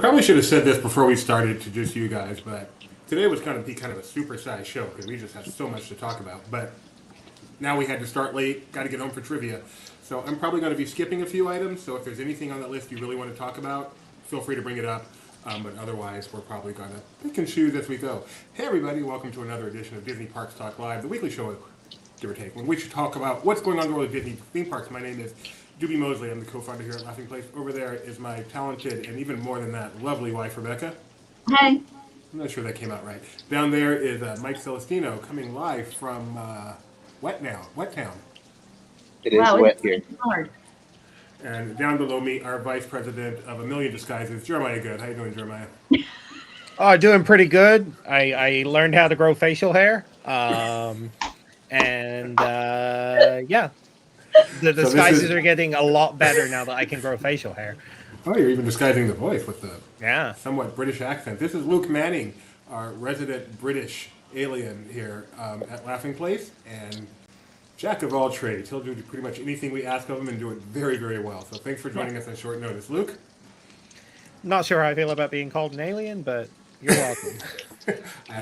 probably should have said this before we started to just you guys, but today was going to be kind of a supersized show because we just have so much to talk about. But now we had to start late, got to get home for trivia. So I'm probably going to be skipping a few items. So if there's anything on that list you really want to talk about, feel free to bring it up. But otherwise, we're probably going to pick and choose as we go. Hey, everybody, welcome to another edition of Disney Parks Talk Live, the weekly show, give or take, when we should talk about what's going on in the world of Disney theme parks. My name is Doobie Mosley. I'm the co-founder here at Laughing Place. Over there is my talented and even more than that, lovely wife, Rebecca. Hey. I'm not sure that came out right. Down there is Mike Celestino coming live from Wet Town. It is wet here. Hard. And down below me, our vice president of a million disguises, Jeremiah Good. How you doing, Jeremiah? Doing pretty good. I learned how to grow facial hair. Yeah. The disguises are getting a lot better now that I can grow facial hair. Oh, you're even disguising the voice with the Yeah. somewhat British accent. This is Luke Manning, our resident British alien here at Laughing Place, and jack of all trades. He'll do pretty much anything we ask of him and do it very, very well. So thanks for joining us on short notice. Luke? Not sure how I feel about being called an alien, but you're welcome. I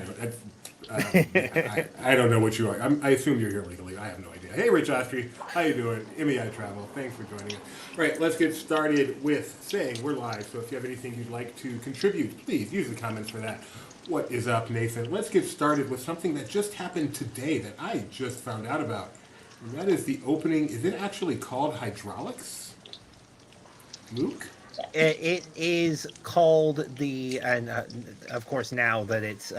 don't know what you are. I assume you're here legally. I have no idea. Hey, Rich Ostry. How you doing? MEI Travel. Thanks for joining us. All right, let's get started with saying we're live. So if you have anything you'd like to contribute, please use the comments for that. What is up, Nathan? Let's get started with something that just happened today that I just found out about. And that is the opening. Is it actually called Hydraulics? Luke? It is called and of course now that it's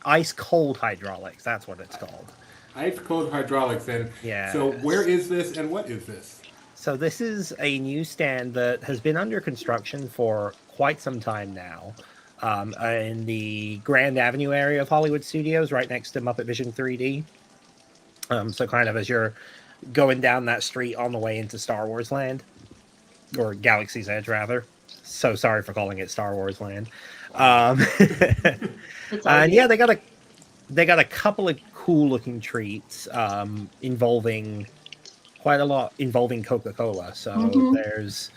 ice cold hydraulics. That's what it's called. Ice cold hydraulics. And yeah. So where is this and what is this? So this is a new stand that has been under construction for quite some time now. In the Grand Avenue area of Hollywood Studios, right next to Muppet Vision 3D. So kind of as you're going down that street on the way into Star Wars Land, or Galaxy's Edge, rather. So sorry for calling it Star Wars Land. And yeah, they got a couple of cool looking treats involving quite a lot involving Coca-Cola. So there's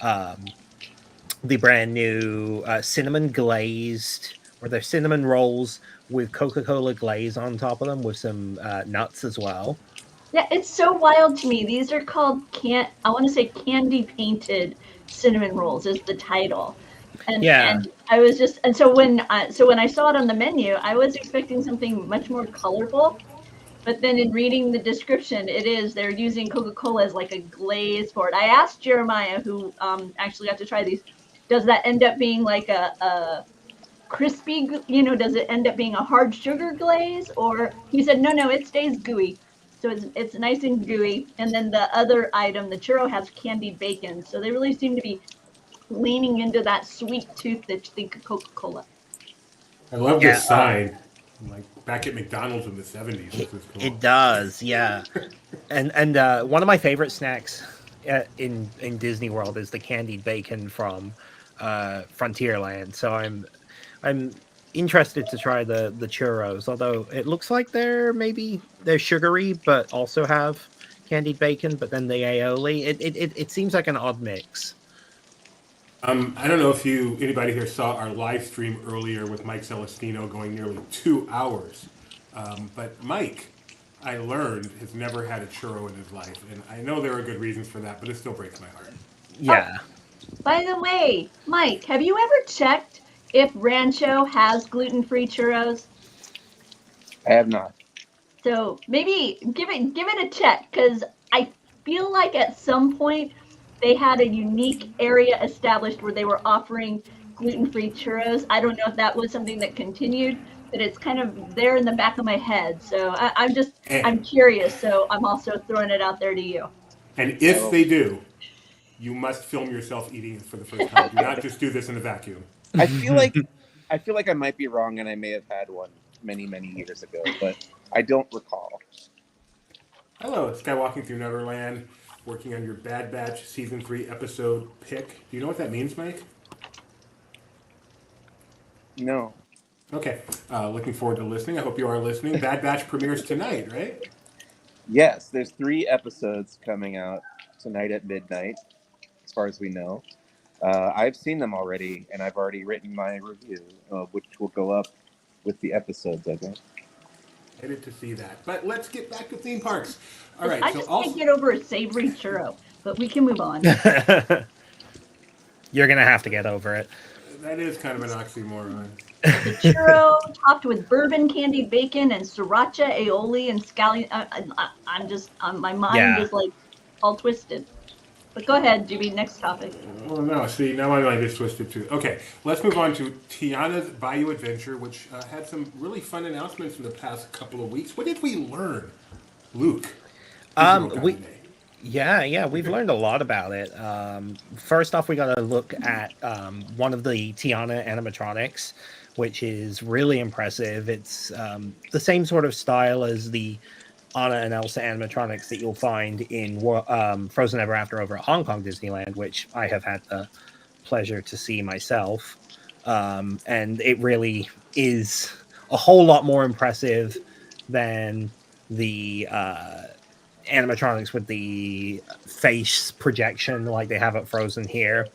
the brand new cinnamon glazed, or they're cinnamon rolls with Coca-Cola glaze on top of them with some nuts as well. Yeah, it's so wild to me. These are called I want to say candy painted cinnamon rolls is the title. And, yeah. And I was just, and so when I saw it on the menu, I was expecting something much more colorful. But then in reading the description, they're using Coca-Cola as like a glaze for it. I asked Jeremiah, who actually got to try these, does that end up being like a crispy, does it end up being a hard sugar glaze? Or he said, no, it stays gooey. So it's nice and gooey. And then the other item, the churro, has candied bacon. So they really seem to be leaning into that sweet tooth that you think of Coca-Cola. I love this sign. Like back at McDonald's in the 70s. This is cool. It does, yeah. and one of my favorite snacks in Disney World is the candied bacon from Frontierland. So I'm interested to try the churros, although it looks like they're sugary but also have candied bacon, but then the aioli, it seems like an odd mix. I don't know if anybody here saw our live stream earlier with Mike Celestino going nearly 2 hours, but Mike, I learned, has never had a churro in his life, and I know there are good reasons for that, but it still breaks my heart. Yeah. By the way, Mike, have you ever checked if Rancho has gluten-free churros? I have not. So maybe give it a check, because I feel like at some point they had a unique area established where they were offering gluten-free churros. I don't know if that was something that continued, but it's kind of there in the back of my head. So I'm curious. So I'm also throwing it out there to you. And if they do, you must film yourself eating it for the first time. Do not just do this in a vacuum. I feel like I might be wrong, and I may have had one many, many years ago, but I don't recall. Hello, it's Skywalking Through Neverland, working on your Bad Batch Season 3 episode pick. Do you know what that means, Mike? No. Okay. Looking forward to listening. I hope you are listening. Bad Batch premieres tonight, right? Yes, there's 3 episodes coming out tonight at midnight, as far as we know. I've seen them already, and I've already written my review, which will go up with the episodes, I think. Excited to see that. But let's get back to theme parks. All right. I So just also, can't get over a savory churro, but we can move on. You're gonna have to get over it. that is kind of an oxymoron. The churro topped with bourbon candied bacon and sriracha aioli and scallion. I'm just, my mind Yeah. is like all twisted. But go ahead, Jimmy. Next topic. Oh no! See, now my mind is twisted too. Okay, let's move on to Tiana's Bayou Adventure, which had some really fun announcements in the past couple of weeks. What did we learn, Luke? We've learned a lot about it. First off, we got to look at one of the Tiana animatronics, which is really impressive. It's the same sort of style as the Anna and Elsa animatronics that you'll find in Frozen Ever After over at Hong Kong Disneyland, which I have had the pleasure to see myself. And it really is a whole lot more impressive than the animatronics with the face projection like they have at Frozen here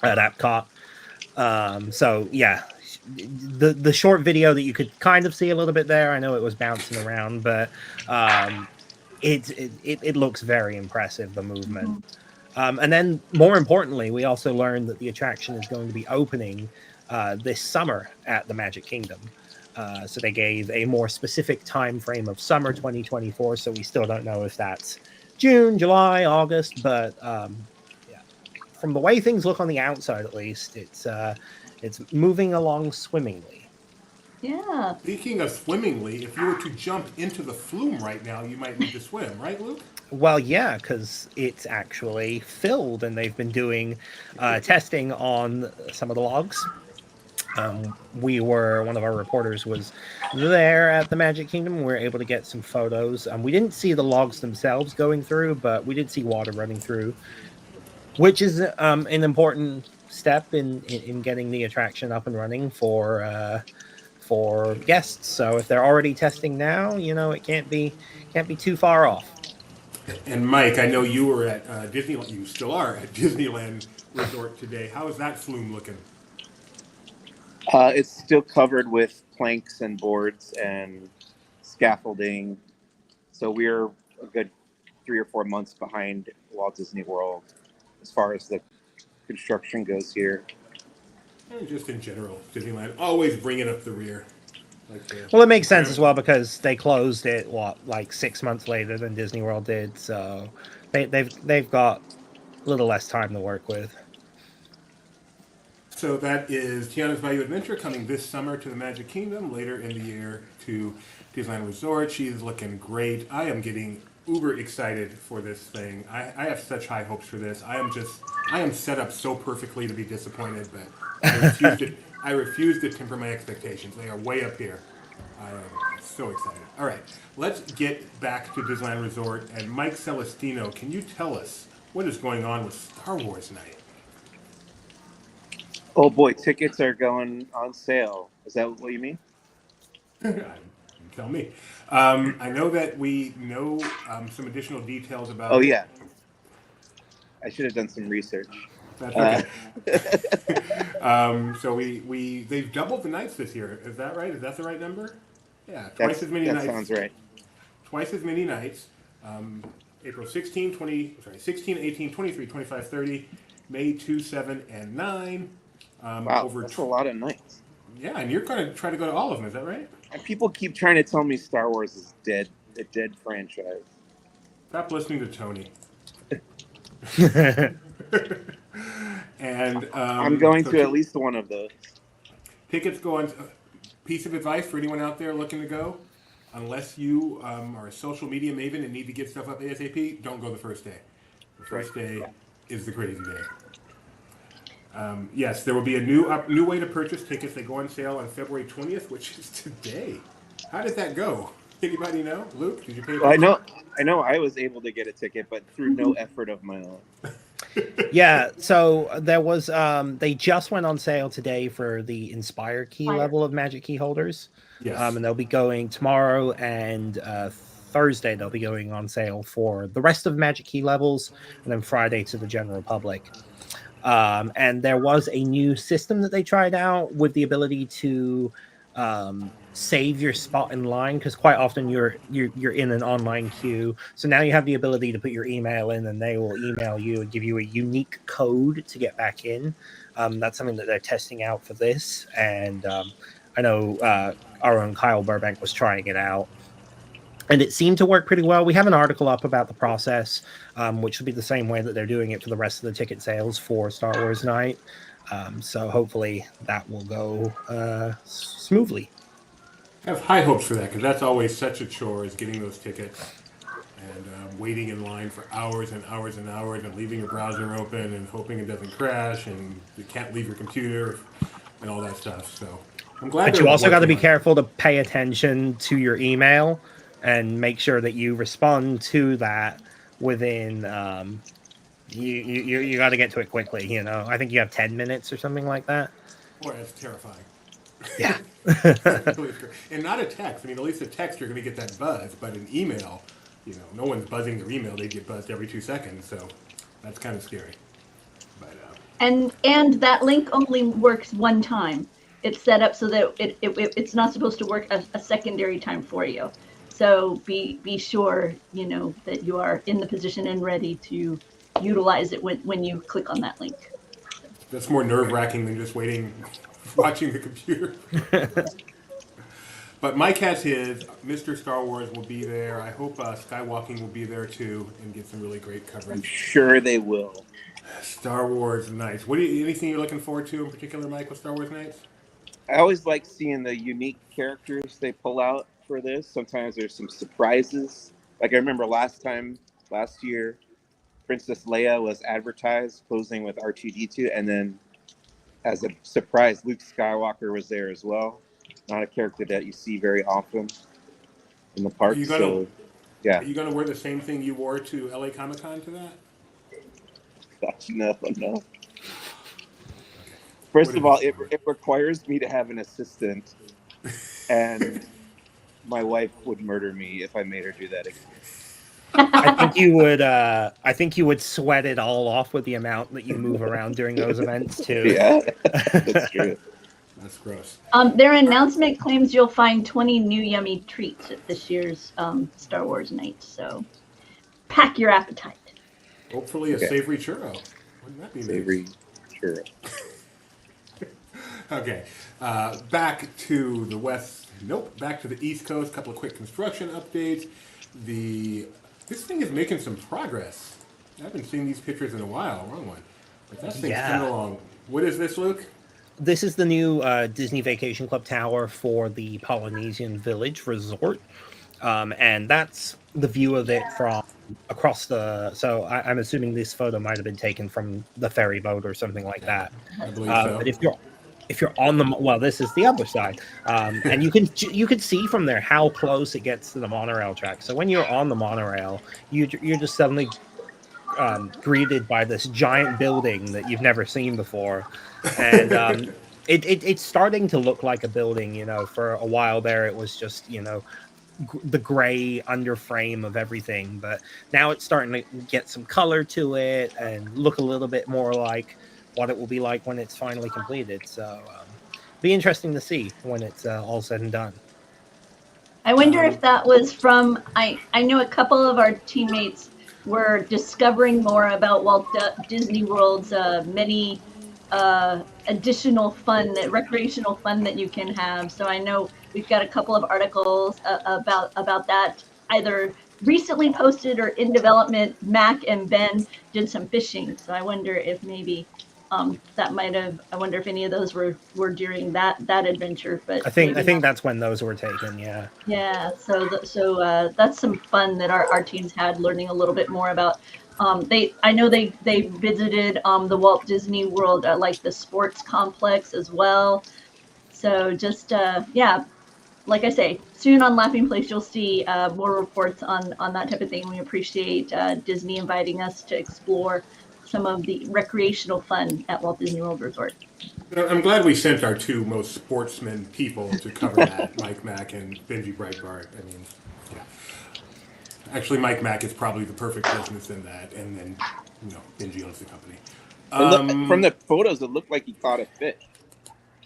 at Epcot. So yeah, the short video that you could kind of see a little bit there, I know it was bouncing around, but it looks very impressive, the movement. And then more importantly, we also learned that the attraction is going to be opening this summer at the Magic Kingdom. So they gave a more specific time frame of summer 2024. So we still don't know if that's June, July, August, but yeah, from the way things look on the outside, at least, it's moving along swimmingly. Yeah. Speaking of swimmingly, if you were to jump into the flume right now, you might need to swim, right, Luke? Well, yeah, because it's actually filled, and they've been doing testing on some of the logs. One of our reporters was there at the Magic Kingdom. We were able to get some photos. We didn't see the logs themselves going through, but we did see water running through, which is an important step in getting the attraction up and running for guests. So if they're already testing now, it can't be too far off. And Mike, I know you were at Disneyland. You still are at Disneyland Resort today. How is that flume looking? It's still covered with planks and boards and scaffolding. So we're a good 3 or 4 months behind Walt Disney World as far as the construction goes here. And just in general, Disneyland always bringing up the rear. Well, it makes sense as well because they closed it like 6 months later than Disney World did, so they've got a little less time to work with. So that is Tiana's Bayou Adventure coming this summer to the Magic Kingdom, later in the year to Disneyland Resort. She's looking great. I am getting uber excited for this thing. I have such high hopes for this. I am set up so perfectly to be disappointed, but I refuse to temper my expectations. They are way up here. I am so excited. All right, let's get back to Disneyland Resort. And Mike Celestino, can you tell us what is going on with Star Wars Night? Oh boy, tickets are going on sale. Is that what you mean? Tell me. I know that we know some additional details about. Oh yeah, I should have done some research. That's okay. So they've doubled the nights this year. Is that right? Is that the right number? Yeah, twice as many nights. That sounds right. Twice as many nights. April 16, 18, 23, 25, 30, May 2, 7, and 9. Wow, that's a lot of nights. Yeah, and you're going to try to go to all of them, is that right? And people keep trying to tell me Star Wars is dead, a dead franchise. Stop listening to Tony. And I'm going to at least one of those. Tickets go on. Piece of advice for anyone out there looking to go: unless you are a social media maven and need to get stuff up ASAP, don't go the first day. The first day is the crazy day. Yes, there will be a new way to purchase tickets. They go on sale on February 20th, which is today. How did that go? Anybody know? Luke, did you pay attention? Well, I know I was able to get a ticket, but through no effort of my own. Yeah, so there was they just went on sale today for the Inspire key level of Magic Key holders. Yes. And they'll be going tomorrow and Thursday. They'll be going on sale for the rest of Magic Key levels, and then Friday to the general public. And there was a new system that they tried out with the ability to save your spot in line, because quite often you're in an online queue. So now you have the ability to put your email in, and they will email you and give you a unique code to get back in. That's something that they're testing out for this, and I know our own Kyle Burbank was trying it out, and it seemed to work pretty well. We have an article up about the process, which will be the same way that they're doing it for the rest of the ticket sales for Star Wars Night. So hopefully that will go smoothly. I have high hopes for that because that's always such a chore, is getting those tickets and waiting in line for hours and hours and hours and leaving your browser open and hoping it doesn't crash and you can't leave your computer and all that stuff. So I'm glad. But you also got to be careful to pay attention to your email and make sure that you respond to that within. You got to get to it quickly. You know, I think you have 10 minutes or something like that. Boy, that's terrifying. Yeah. And not a text. I mean, at least a text you're going to get that buzz, but an email, you know, no one's buzzing their email. They get buzzed every 2 seconds, so that's kind of scary. But and that link only works one time. It's set up so that it's not supposed to work a secondary time for you. So be sure, you know, that you are in the position and ready to utilize it when you click on that link. that's more nerve-wracking than just waiting, watching the computer. But Mike has his. Mr. Star Wars will be there. I hope Skywalking will be there too and get some really great coverage. I'm sure they will. Star Wars Nights. Anything you're looking forward to in particular, Mike, with Star Wars Nights? I always like seeing the unique characters they pull out for this. Sometimes there's some surprises. Like I remember last year, Princess Leia was advertised posing with R2-D2, and then as a surprise, Luke Skywalker was there as well. Not a character that you see very often in the park. Are you gonna wear the same thing you wore to LA Comic-Con to that? Gosh, no. First of all, it requires me to have an assistant, and my wife would murder me if I made her do that again. I think you would sweat it all off with the amount that you move around during those events too. Yeah, that's true. That's gross. Their announcement claims you'll find 20 new yummy treats at this year's Star Wars Night. So pack your appetite. Hopefully a savory churro. Wouldn't that be nice? Savory churro. Okay. Back to the west. Nope. Back to the East Coast. A couple of quick construction updates. This thing is making some progress. I haven't seen these pictures in a while. Wrong one. But that thing's coming along. What is this, Luke? This is the new Disney Vacation Club tower for the Polynesian Village Resort. And that's the view of it from across the... So I'm assuming this photo might have been taken from the ferry boat or something like that. I believe so. But if you're on the... Well, this is the other side. And you can see from there how close it gets to the monorail track. So when you're on the monorail, you're just suddenly greeted by this giant building that you've never seen before. And it's starting to look like a building. You know, for a while there, it was just, you know, the gray underframe of everything. But now it's starting to get some color to it and look a little bit more like what it will be like when it's finally completed. So be interesting to see when it's all said and done. I wonder if that was from, I know a couple of our teammates were discovering more about Walt Disney World's many additional fun, recreational fun that you can have. So I know we've got a couple of articles about that, either recently posted or in development. Mac and Ben did some fishing. So I wonder if maybe that might have, I wonder if any of those were during that adventure. But I think that's when those were taken. Yeah. Yeah. So that's some fun that our teams had, learning a little bit more about. I know they visited the Walt Disney World, like the sports complex as well. So just like I say, soon on Laughing Place you'll see more reports on that type of thing. We appreciate Disney inviting us to explore some of the recreational fun at Walt Disney World Resort. I'm glad we sent our two most sportsman people to cover that, Mike Mack and Benji Breitbart. I mean, yeah. Actually, Mike Mack is probably the perfect business in that, and then, you know, Benji owns the company. From the photos, it looked like he caught a fish,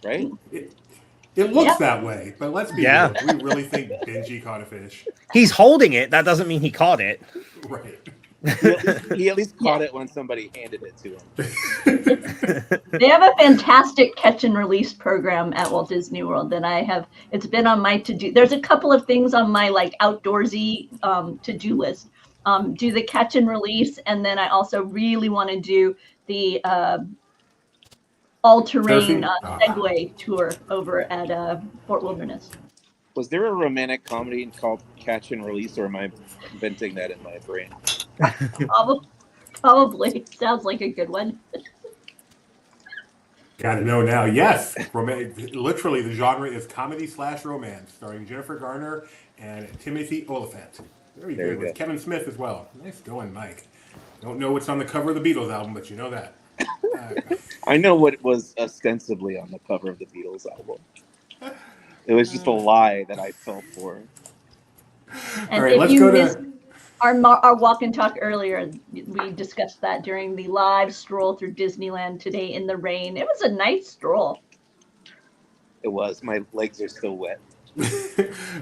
right? It looks Yeah. that way, but let's be Yeah. real. Do we really think Benji caught a fish? He's holding it. That doesn't mean he caught it. Right. He at least caught it when somebody handed it to him. They have a fantastic catch and release program at Walt Disney World that I have. It's been on my to-do. There's a couple of things on my like outdoorsy to-do list. Do the catch and release, and then I also really want to do the all-terrain Segway tour over at Fort Wilderness. Was there a romantic comedy called Catch and Release, or am I inventing that in my brain? Probably sounds like a good one. Gotta know now. Yes, literally the genre is comedy/romance, starring Jennifer Garner and Timothy Olyphant. Very There you good with go. Kevin Smith as well. Nice going, Mike. Don't know what's on the cover of the Beatles album, but you know that. I know what was ostensibly on the cover of the Beatles album. It was just a lie that I fell for. And All right, if let's you go to missed our walk and talk earlier, we discussed that during the live stroll through Disneyland today in the rain. It was a nice stroll. It was. My legs are still wet.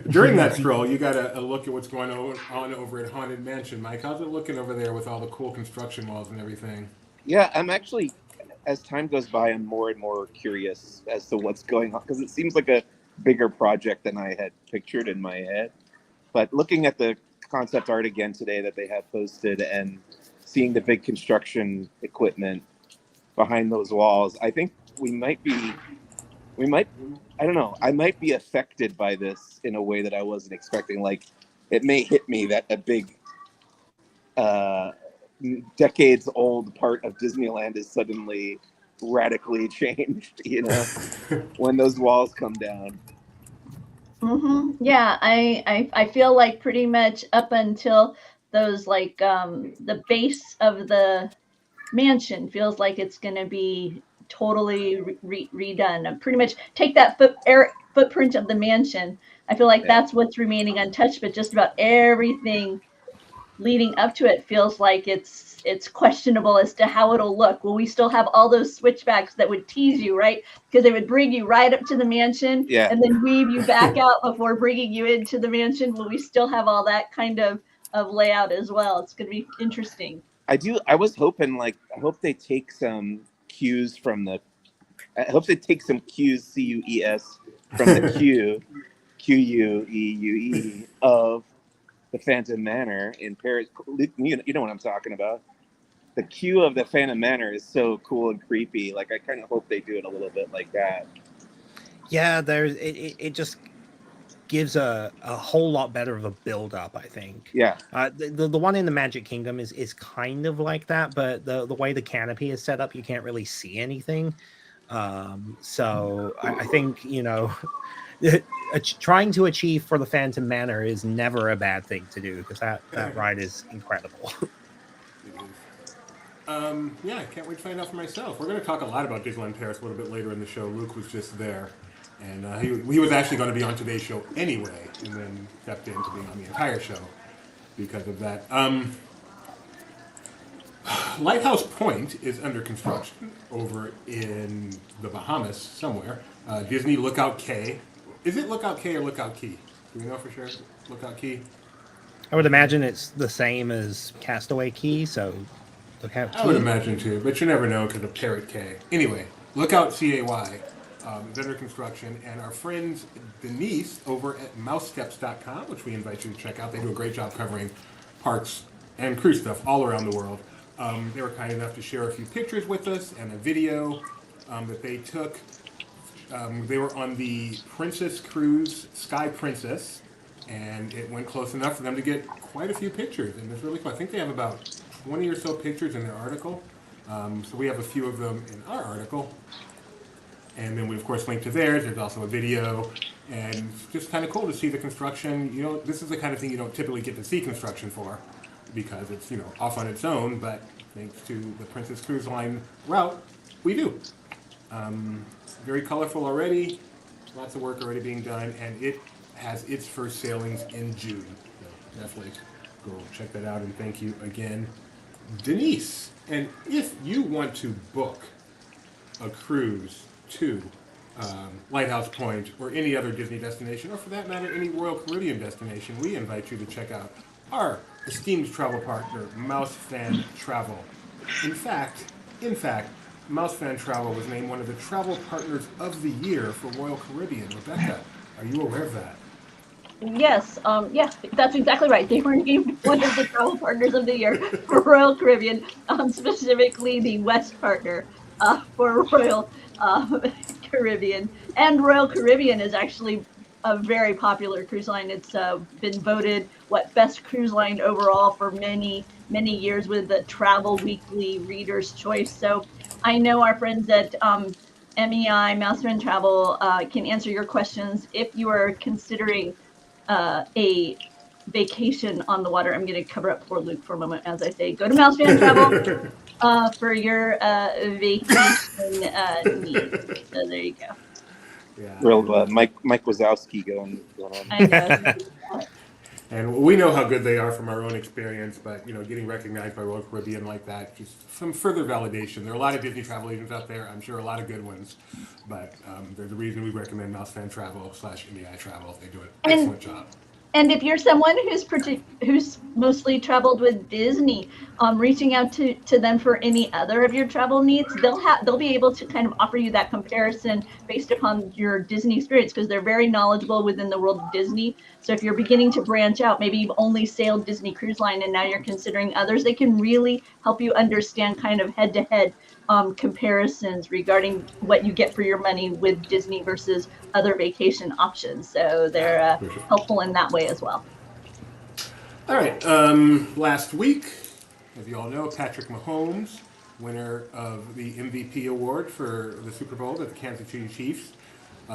During that stroll. You got a look at what's going on over at Haunted Mansion, Mike. How's it looking over there with all the cool construction walls and everything? Yeah, I'm actually, as time goes by, I'm more and more curious as to what's going on, because it seems like a bigger project than I had pictured in my head. But looking at the concept art again today that they have posted and seeing the big construction equipment behind those walls, I think I don't know, I might be affected by this in a way that I wasn't expecting. Like, it may hit me that a big decades old part of Disneyland is suddenly radically changed, when those walls come down. Yeah, I feel like pretty much up until those like the base of the mansion feels like it's going to be totally redone. Pretty much take that footprint of the mansion. I feel like that's what's remaining untouched, but just about everything leading up to it feels like it's questionable as to how it'll look. Will we still have all those switchbacks that would tease you, right? Because they would bring you right up to the mansion and then weave you back out before bringing you into the mansion. Will we still have all that kind of layout as well? It's going to be interesting. I was hoping, I hope they take some cues CUES from the QUEUE of the Phantom Manor in Paris. You know what I'm talking about. The queue of the Phantom Manor is so cool and creepy. Like, I kind of hope they do it a little bit like that. Yeah, it just gives a whole lot better of a build up, I think. Yeah. The one in the Magic Kingdom is kind of like that, but the way the canopy is set up, you can't really see anything. So I think, trying to achieve for the Phantom Manor is never a bad thing to do, because that ride is incredible. Yeah, I can't wait to find out for myself. We're going to talk a lot about Disneyland Paris a little bit later in the show. Luke was just there. And he was actually going to be on today's show anyway, and then stepped in to be on the entire show because of that. Lighthouse Point is under construction over in the Bahamas somewhere. Disney Lookout Cay. Is it Lookout Cay or Lookout Key? Do we know for sure? Lookout Key? I would imagine it's the same as Castaway Key, so Lookout Key. I would imagine too, but you never know because of Parrot Cay. Anyway, Lookout CAY. Is under construction, and our friends Denise over at mousesteps.com, which we invite you to check out. They do a great job covering parks and cruise stuff all around the world. They were kind enough to share a few pictures with us and a video that they took. They were on the Princess Cruise Sky Princess, and it went close enough for them to get quite a few pictures, and it's really cool. I think they have about 20 or so pictures in their article, so we have a few of them in our article. And then we, of course, link to theirs. There's also a video. And it's just kind of cool to see the construction. This is the kind of thing you don't typically get to see construction for because it's, off on its own. But thanks to the Princess Cruise Line route, we do. Very colorful already. Lots of work already being done. And it has its first sailings in June. So definitely go check that out. And thank you again, Denise. And if you want to book a cruise to Lighthouse Point or any other Disney destination, or for that matter, any Royal Caribbean destination, we invite you to check out our esteemed travel partner, Mouse Fan Travel. In fact, Mouse Fan Travel was named one of the travel partners of the year for Royal Caribbean. Rebecca, are you aware of that? Yes, that's exactly right. They were named one of the travel partners of the year for Royal Caribbean, specifically the West partner for Royal Caribbean. And Royal Caribbean is actually a very popular cruise line. It's been voted best cruise line overall for many years with the Travel Weekly Reader's Choice. So I know our friends at MEI Mouse Fan Travel can answer your questions if you are considering a vacation on the water. I'm going to cover up poor Luke for a moment as I say, go to Mouse Fan Travel for your vacation needs. So there you go. Yeah. Real Mike Wazowski going on. I know. And we know how good they are from our own experience, but getting recognized by Royal Caribbean like that, just some further validation. There are a lot of Disney travel agents out there. I'm sure a lot of good ones, but there's a reason we recommend Mouse Fan Travel / MEI Travel. They do an excellent job. And if you're someone who's mostly traveled with Disney, reaching out to them for any other of your travel needs, they'll be able to kind of offer you that comparison based upon your Disney experience, because they're very knowledgeable within the world of Disney. So if you're beginning to branch out, maybe you've only sailed Disney Cruise Line and now you're considering others, they can really help you understand kind of head-to-head comparisons regarding what you get for your money with Disney versus other vacation options. So they're helpful in that way as well. All right. Last week, as you all know, Patrick Mahomes, winner of the MVP award for the Super Bowl at the Kansas City Chiefs,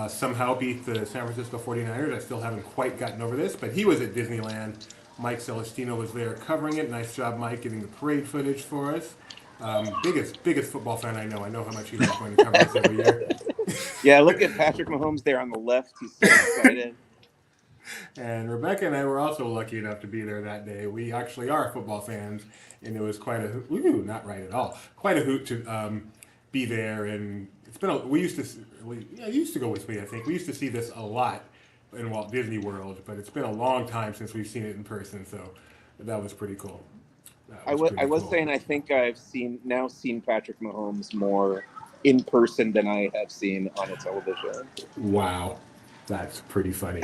somehow beat the San Francisco 49ers. I still haven't quite gotten over this, but he was at Disneyland. Mike Celestino was there covering it. Nice job, Mike, getting the parade footage for us. Biggest football fan I know. I know how much he loves going to cover this every year. Yeah, look at Patrick Mahomes there on the left. He's so excited. And Rebecca and I were also lucky enough to be there that day. We actually are football fans, and it was quite a hoot. Not right at all. Quite a hoot to be there. And it's been you used to go with me. I think we used to see this a lot in Walt Disney World, but it's been a long time since we've seen it in person. So that was pretty cool. I was saying I think I've seen Patrick Mahomes more in person than I have seen on a television. Wow, that's pretty funny.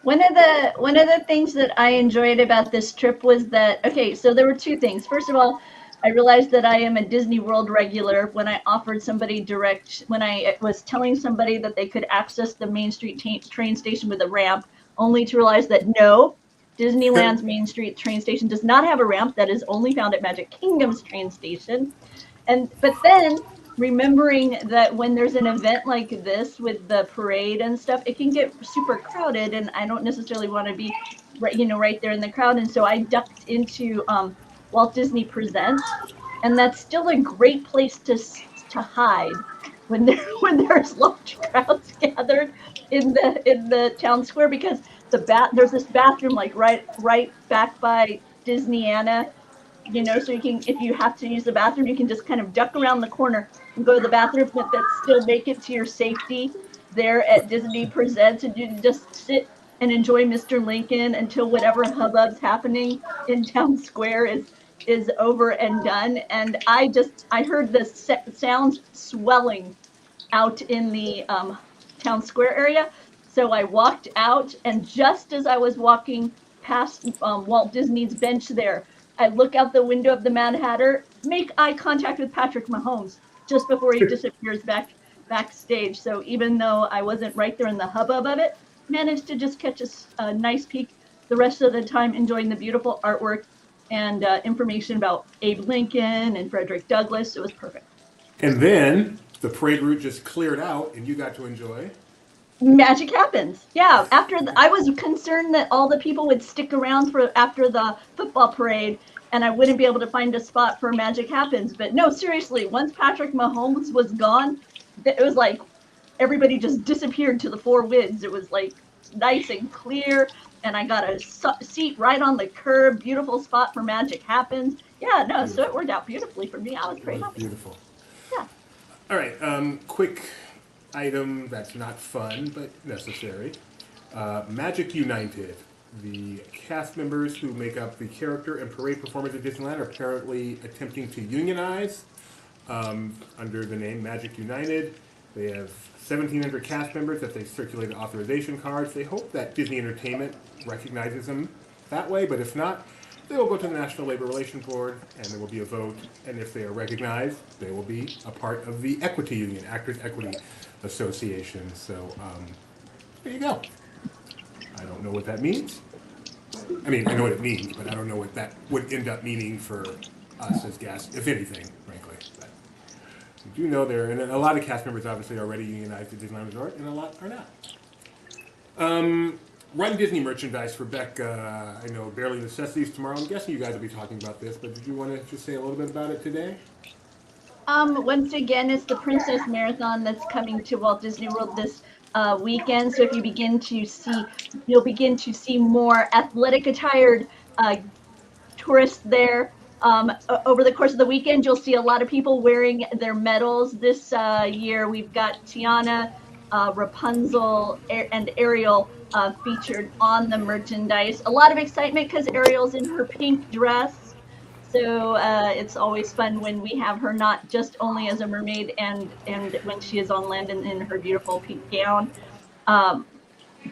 One of the things that I enjoyed about this trip was that, so there were two things. First of all, I realized that I am a Disney World regular when I offered somebody when I was telling somebody that they could access the Main Street train station with a ramp, only to realize that no, Disneyland's Main Street train station does not have a ramp. That is only found at Magic Kingdom's train station. But then remembering that when there's an event like this with the parade and stuff, it can get super crowded, and I don't necessarily want to be right there in the crowd. And so I ducked into Walt Disney Presents, and that's still a great place to hide when there's large crowds gathered in the town square, because there's this bathroom like right back by Disneyana, so you can, if you have to use the bathroom, you can just kind of duck around the corner and go to the bathroom, but still make it to your safety there at Disney Presents, and you can just sit and enjoy Mr. Lincoln until whatever hubbub's happening in town square is over and done. And I heard the sounds swelling out in the town square area. So I walked out, and just as I was walking past Walt Disney's bench there, I look out the window of the Mad Hatter, make eye contact with Patrick Mahomes just before he disappears backstage. So even though I wasn't right there in the hubbub of it, managed to just catch a nice peek the rest of the time, enjoying the beautiful artwork and information about Abe Lincoln and Frederick Douglass. It was perfect. And then the parade route just cleared out, and you got to enjoy Magic Happens. Yeah, I was concerned that all the people would stick around after the football parade, and I wouldn't be able to find a spot for Magic Happens. But no, seriously, once Patrick Mahomes was gone, it was like everybody just disappeared to the four winds. It was like nice and clear, and I got a seat right on the curb. Beautiful spot for Magic Happens. Yeah, no, so it worked out beautifully for me. I was pretty happy. Beautiful. Yeah. All right, quick item that's not fun but necessary. Magic United. The cast members who make up the character and parade performers at Disneyland are apparently attempting to unionize under the name Magic United. They have 1,700 cast members that they circulated authorization cards. They hope that Disney Entertainment recognizes them that way, but if not, they will go to the National Labor Relations Board and there will be a vote. And if they are recognized, they will be a part of the Equity Union, Actors Equity Association. So there you go. I don't know what that means. I mean, I know what it means, but I don't know what that would end up meaning for us as guests, if anything, frankly. But I do know there, and a lot of cast members obviously are already unionized at Disneyland Resort, and a lot are not. Run Disney merchandise for Rebecca. I know Barely Necessities tomorrow. I'm guessing you guys will be talking about this, but did you want to just say a little bit about it today? Once again, it's the Princess Marathon that's coming to Walt Disney World this weekend. So if you you'll begin to see more athletic attired tourists there. Over the course of the weekend, you'll see a lot of people wearing their medals. This year, we've got Tiana, Rapunzel, and Ariel featured on the merchandise. A lot of excitement because Ariel's in her pink dress. So it's always fun when we have her not just only as a mermaid and when she is on land in her beautiful pink gown.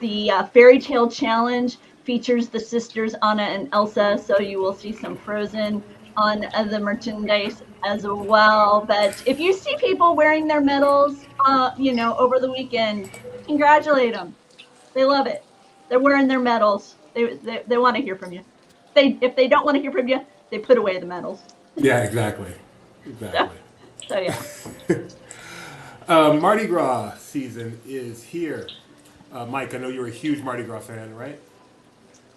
The Fairy Tale Challenge features the sisters Anna and Elsa, so you will see some Frozen on the merchandise as well. But if you see people wearing their medals, over the weekend, congratulate them. They love it. They're wearing their medals. They want to hear from you. If they don't want to hear from you, they put away the medals. Yeah, exactly. So yeah. Mardi Gras season is here. Mike, I know you're a huge Mardi Gras fan, right?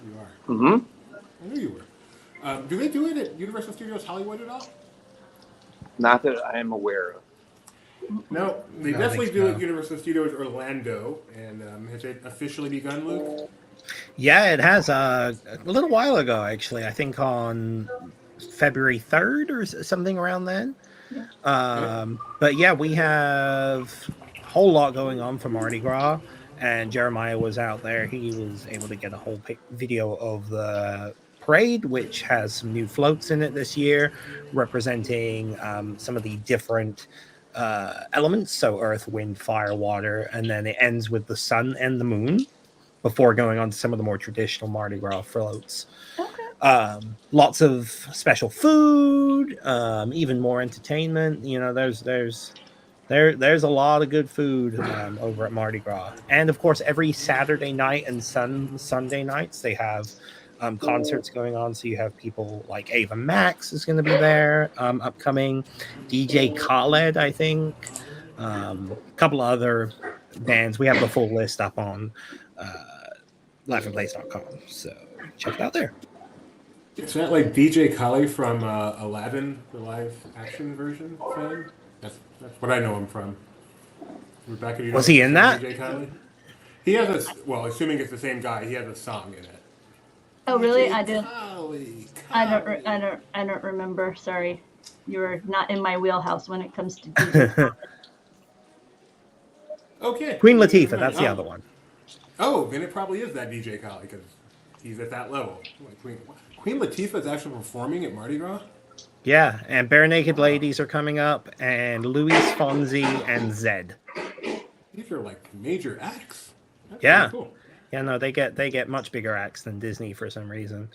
You are. Mm-hmm. I knew you were. Do they do it at Universal Studios Hollywood at all? Not that I am aware of. No, they definitely do it at Universal Studios Orlando. And has it officially begun, Luke? Yeah, it has a little while ago, actually. I think on February 3rd or something around then. Yeah. But yeah, we have a whole lot going on for Mardi Gras. And Jeremiah was out there. He was able to get a whole video of the parade, which has some new floats in it this year, representing some of the different elements. So earth, wind, fire, water. And then it ends with the sun and the moon, before going on to some of the more traditional Mardi Gras floats. Okay. Lots of special food, even more entertainment. There's a lot of good food over at Mardi Gras. And of course, every Saturday night and Sunday nights, they have concerts going on. So you have people like Ava Max is going to be there, upcoming. DJ Khaled, I think. A couple other bands. We have the full list up on laughingplace.com, so check it out there. Is that like DJ Khaled from Aladdin, the live action version thing? That's what I know him from. Rebecca, was he in that? DJ Khaled? He has assuming it's the same guy, he has a song in it. Oh really? DJ Khaled. I don't remember. Sorry, you're not in my wheelhouse when it comes to DJ. Okay. Queen Latifah, that's the other one. Oh, then it probably is that DJ Khaled because he's at that level. Queen Latifah is actually performing at Mardi Gras? Yeah, and Bare Naked Ladies are coming up, and Luis Fonsi and Zed. These are like major acts. That's yeah. Cool. Yeah, no, they get much bigger acts than Disney for some reason.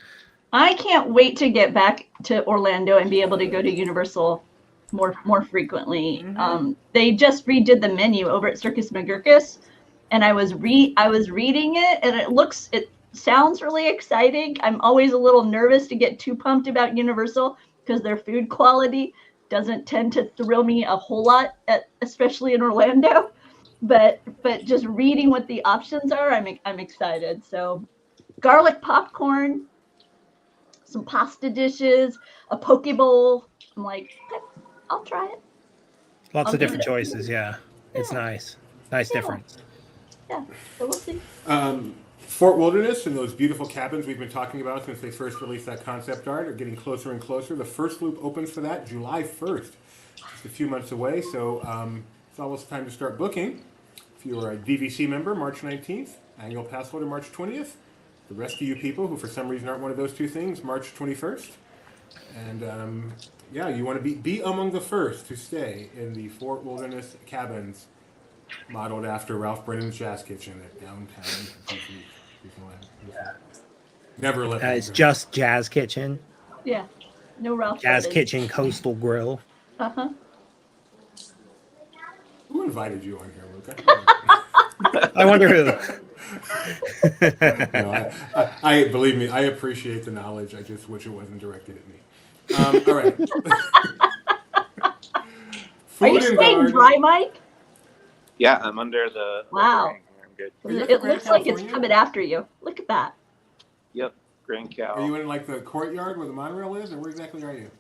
I can't wait to get back to Orlando and be able to go to Universal more frequently. Mm-hmm. They just redid the menu over at Circus McGurkus, and I was reading it, and it sounds really exciting. I'm always a little nervous to get too pumped about Universal because their food quality doesn't tend to thrill me a whole lot, especially in Orlando. But just reading what the options are, I'm excited. So, garlic popcorn, some pasta dishes, a poke bowl. I'm like, okay, I'll try it. Lots of different choices, yeah. It's nice. Nice difference. yeah. So we'll see. Fort Wilderness and those beautiful cabins we've been talking about since they first released that concept art are getting closer and closer. The first loop opens for that July 1st, just a few months away. So it's almost time to start booking. If you're a DVC member, March 19th, annual pass holder, March 20th. The rest of you people who for some reason aren't one of those two things, March 21st. And yeah, you want to be among the first to stay in the Fort Wilderness cabins, modeled after Ralph Brennan's Jazz Kitchen at downtown. Yeah. Never let that It's go. just Jazz Kitchen, Yeah. No Ralph. Jazz Brandon. Kitchen Coastal Grill. Uh-huh. Who invited you on here, Luca? I wonder who. No, I believe me, I appreciate the knowledge. I just wish it wasn't directed at me. All right. Are you Food and staying garden. dry, Mike? Yeah, I'm under the Wow. overhang here. I'm good. Are you at It Grand looks like it's California? coming after you. Look at that. Yep, Grand Cal. Are you in like the courtyard where the monorail is, or where exactly are you?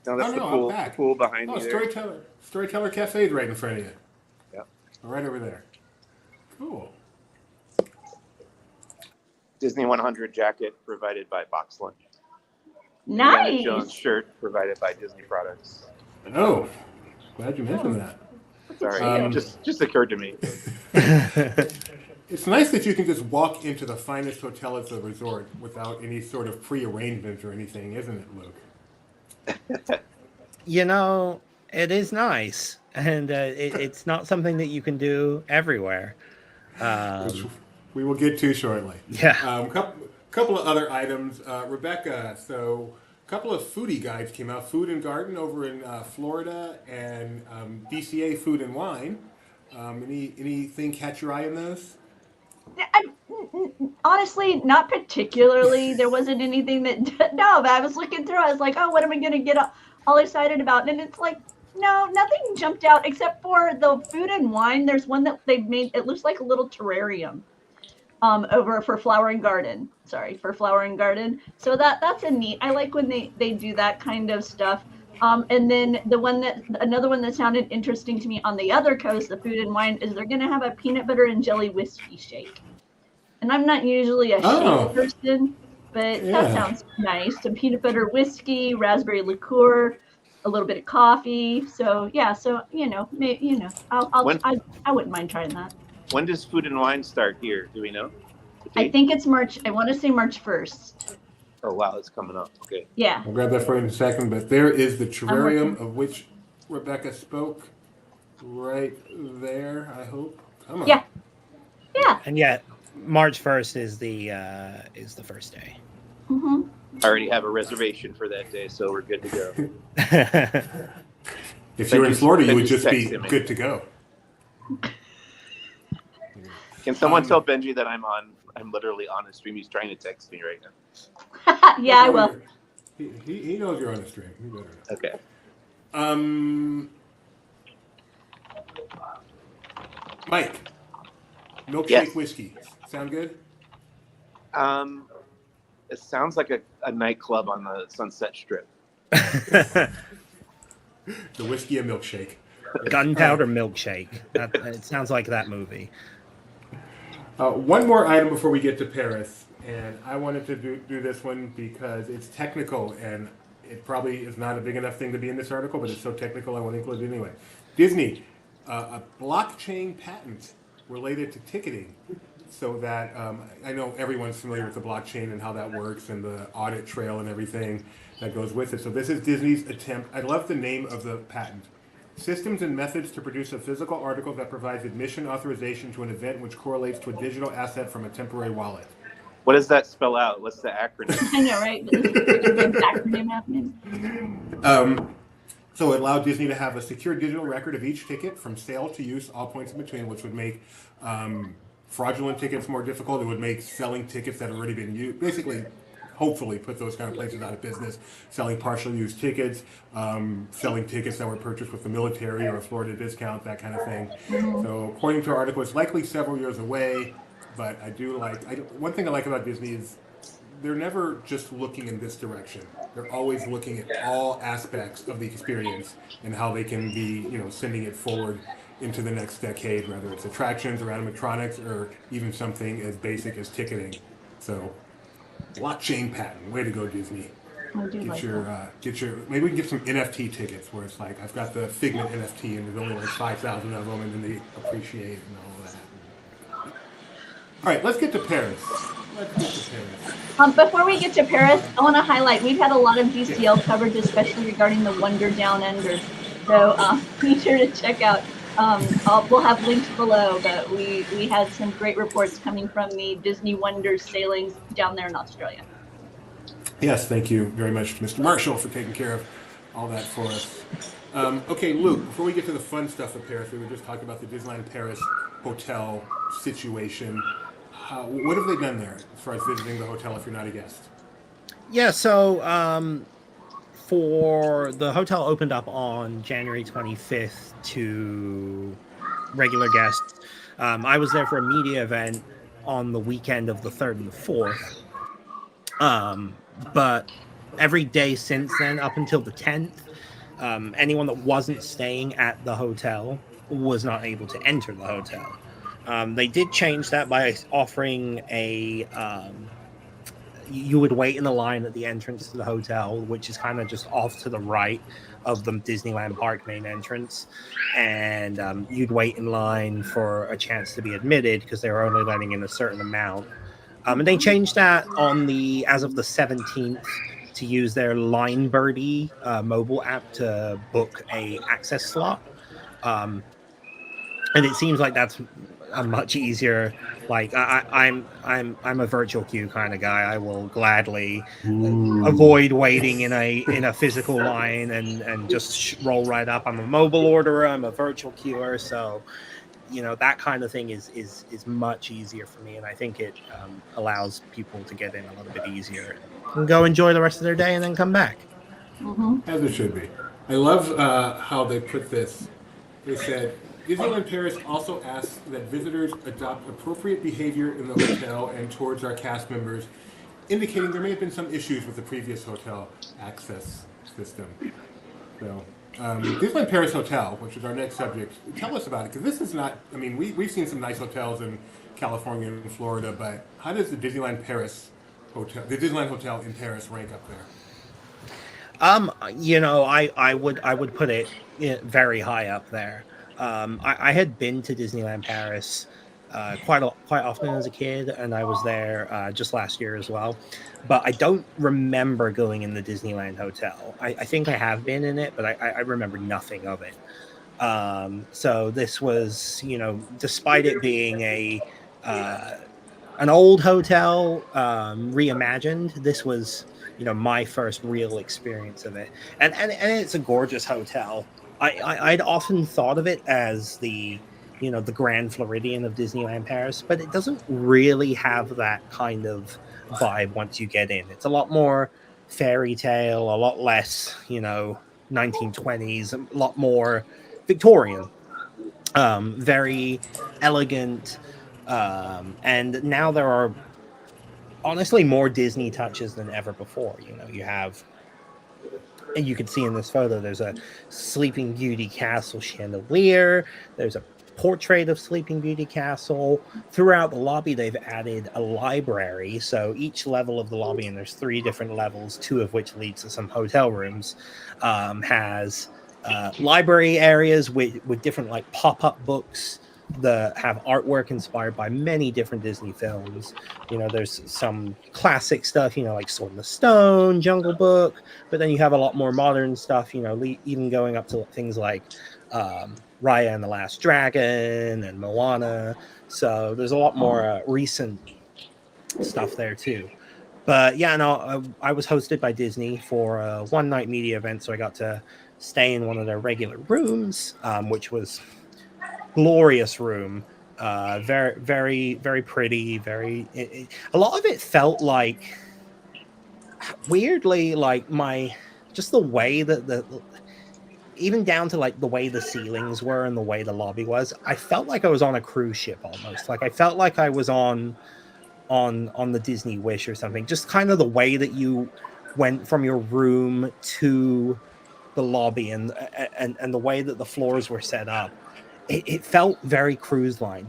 No, that's Oh, the no, pool. out back. The pool behind Oh, me there. Storyteller Cafe is right in front of you. Yep. Right over there. Cool. Disney 100 jacket provided by Box Lunch. Indiana Jones Nice. shirt provided by Disney Products. Oh, glad you mentioned that. Sorry, just occurred to me. It's nice that you can just walk into the finest hotel at the resort without any sort of pre-arrangement or anything, isn't it, Luke? You know, it is nice, and it's not something that you can do everywhere. Which we will get to shortly. Yeah. Couple of other items. Rebecca, so a couple of foodie guides came out. Food and Garden over in Florida, and DCA Food and Wine. Anything catch your eye in those? Honestly, not particularly. There wasn't anything that. No, but I was looking through. I was like, oh, what am I going to get all excited about? And it's like, no, nothing jumped out except for the Food and Wine. There's one that they've made. It looks like a little terrarium. Over for Flower and Garden. Sorry, for Flower and Garden. So that's a neat. I like when they do that kind of stuff. And then another one that sounded interesting to me on the other coast, the Food and Wine, is they're going to have a peanut butter and jelly whiskey shake. And I'm not usually a shake person, but that sounds nice. Some peanut butter whiskey, raspberry liqueur, a little bit of coffee. So yeah, I wouldn't mind trying that. When does Food and Wine start here? Do we know? I think it's March. I want to say March 1st. Oh, wow, it's coming up. Okay. Yeah. I'll grab that for you in a second, but there is the terrarium of which Rebecca spoke right there, I hope. Come on. Yeah. Yeah. And yet, March 1st is the first day. Mm-hmm. I already have a reservation for that day, so we're good to go. If you were in Florida, you would just be texted me. good to go. Can someone tell Benji that I'm literally on a stream? He's trying to text me right now. Yeah, I will. He knows you're on the stream. He better know. Okay. Mike, milkshake Yes. whiskey. Sound good? It sounds like a nightclub on the Sunset Strip. The whiskey and milkshake. Gunpowder milkshake. It sounds like that movie. One more item before we get to Paris, and I wanted to do this one because it's technical, and it probably is not a big enough thing to be in this article, but it's so technical I want to include it anyway. Disney, a blockchain patent related to ticketing, so that I know everyone's familiar with the blockchain and how that works and the audit trail and everything that goes with it. So this is Disney's attempt. I love the name of the patent. Systems and methods to produce a physical article that provides admission authorization to an event which correlates to a digital asset from a temporary wallet. What does that spell out? What's the acronym? I know, right? This is the acronym happening. So it allowed Disney to have a secure digital record of each ticket from sale to use, all points in between, which would make fraudulent tickets more difficult. It would make selling tickets that have already been used, basically, hopefully put those kind of places out of business, selling partially used tickets, selling tickets that were purchased with the military or a Florida discount, that kind of thing. So according to our article, it's likely several years away, but I do one thing I like about Disney is they're never just looking in this direction. They're always looking at all aspects of the experience and how they can be, sending it forward into the next decade, whether it's attractions or animatronics or even something as basic as ticketing. So, blockchain patent, way to go, Disney. I do like that. Get your, maybe we can get some NFT tickets where it's like, I've got the Figment NFT and there's only like 5,000 of them and then they appreciate and all that. All right, let's get to Paris. Before we get to Paris, I want to highlight, we've had a lot of DCL coverage, especially regarding the Wonder Down Under. So be sure to check out, we'll have links below, but we had some great reports coming from the Disney Wonders sailings down there in Australia. Yes, thank you very much, Mr. Marshall, for taking care of all that for us. Okay, Luke, before we get to the fun stuff of Paris, we were just talking about the Disneyland Paris hotel situation. What have they done there as far as visiting the hotel if you're not a guest? Yeah, so for the hotel opened up on January 25th to regular guests. I was there for a media event on the weekend of the 3rd and the 4th. But every day since then, up until the 10th, anyone that wasn't staying at the hotel was not able to enter the hotel. They did change that by offering you would wait in the line at the entrance to the hotel, which is kind of just off to the right of the Disneyland Park main entrance. And you'd wait in line for a chance to be admitted because they were only letting in a certain amount. And they changed that as of the 17th to use their Line Birdie mobile app to book a access slot. And it seems like that's a much easier. Like I'm a virtual queue kind of guy. I will gladly avoid waiting in a physical line and just roll right up. I'm a mobile orderer. I'm a virtual queuer. So, that kind of thing is much easier for me, and I think it allows people to get in a little bit easier and go enjoy the rest of their day and then come back. As it should be. I love how they put this. They said, Disneyland Paris also asks that visitors adopt appropriate behavior in the hotel and towards our cast members, indicating there may have been some issues with the previous hotel access system. So, Disneyland Paris Hotel, which is our next subject, tell us about it, because this is not, we've seen some nice hotels in California and Florida, but how does the Disneyland Hotel in Paris rank up there? I would put it very high up there. I had been to Disneyland Paris quite often as a kid, and I was there just last year as well. But I don't remember going in the Disneyland Hotel. I think I have been in it, but I remember nothing of it. So this was, despite it being an old hotel reimagined, this was, my first real experience of it. And it's a gorgeous hotel. I'd often thought of it as the Grand Floridian of Disneyland Paris, but it doesn't really have that kind of vibe once you get in. It's a lot more fairy tale, a lot less, 1920s, a lot more Victorian, very elegant. And now there are honestly more Disney touches than ever before. You have, and you can see in this photo, there's a Sleeping Beauty Castle chandelier. There's a portrait of Sleeping Beauty Castle. Throughout the lobby, they've added a library. So each level of the lobby, and there's 3 different levels, 2 of which leads to some hotel rooms, has library areas with different like pop-up books that have artwork inspired by many different Disney films. There's some classic stuff, like Sword in the Stone, Jungle Book, but then you have a lot more modern stuff, even going up to things like Raya and the Last Dragon and Moana. So there's a lot more recent stuff there too. But yeah, no, I was hosted by Disney for a one-night media event, so I got to stay in one of their regular rooms, which was glorious room. Very, very, very pretty. A lot of it felt like, weirdly, like just the way that even down to like the way the ceilings were and the way the lobby was, I felt like I was on a cruise ship almost. Like I felt like I was on the Disney Wish or something. Just kind of the way that you went from your room to the lobby and the way that the floors were set up. it felt very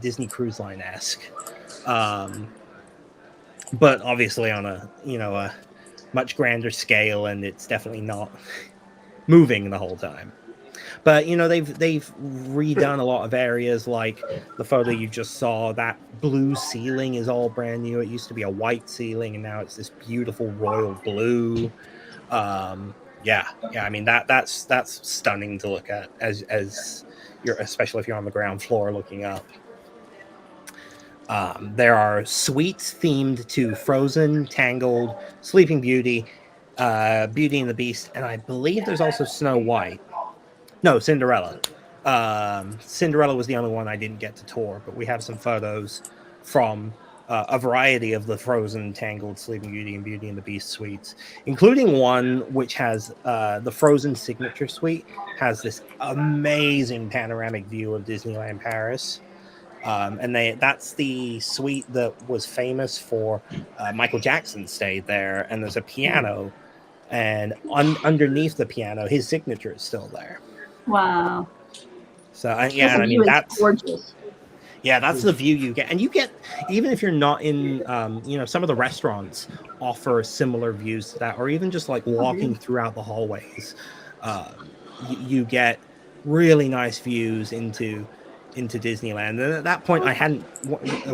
Disney Cruise Line-esque, but obviously on a much grander scale, and it's definitely not moving the whole time. But they've redone a lot of areas, like the photo you just saw. That blue ceiling is all brand new. It used to be a white ceiling, and now it's this beautiful royal blue. Yeah. I mean that's stunning to look at as you're, especially if you're on the ground floor looking up. There are suites themed to Frozen, Tangled, Sleeping Beauty, Beauty and the Beast, and I believe there's also Snow White. No, Cinderella. Cinderella was the only one I didn't get to tour, but we have some photos from a variety of the Frozen, Tangled, Sleeping Beauty, and Beauty and the Beast suites, including one which has the Frozen signature suite, has this amazing panoramic view of Disneyland Paris. And that's the suite that was famous for Michael Jackson stayed there, and there's a piano, and underneath the piano, his signature is still there. Wow. So I mean that's gorgeous. Yeah, that's the view you get, and you get, even if you're not in, some of the restaurants offer similar views to that, or even just like walking throughout the hallways, you get really nice views into Disneyland. And at that point,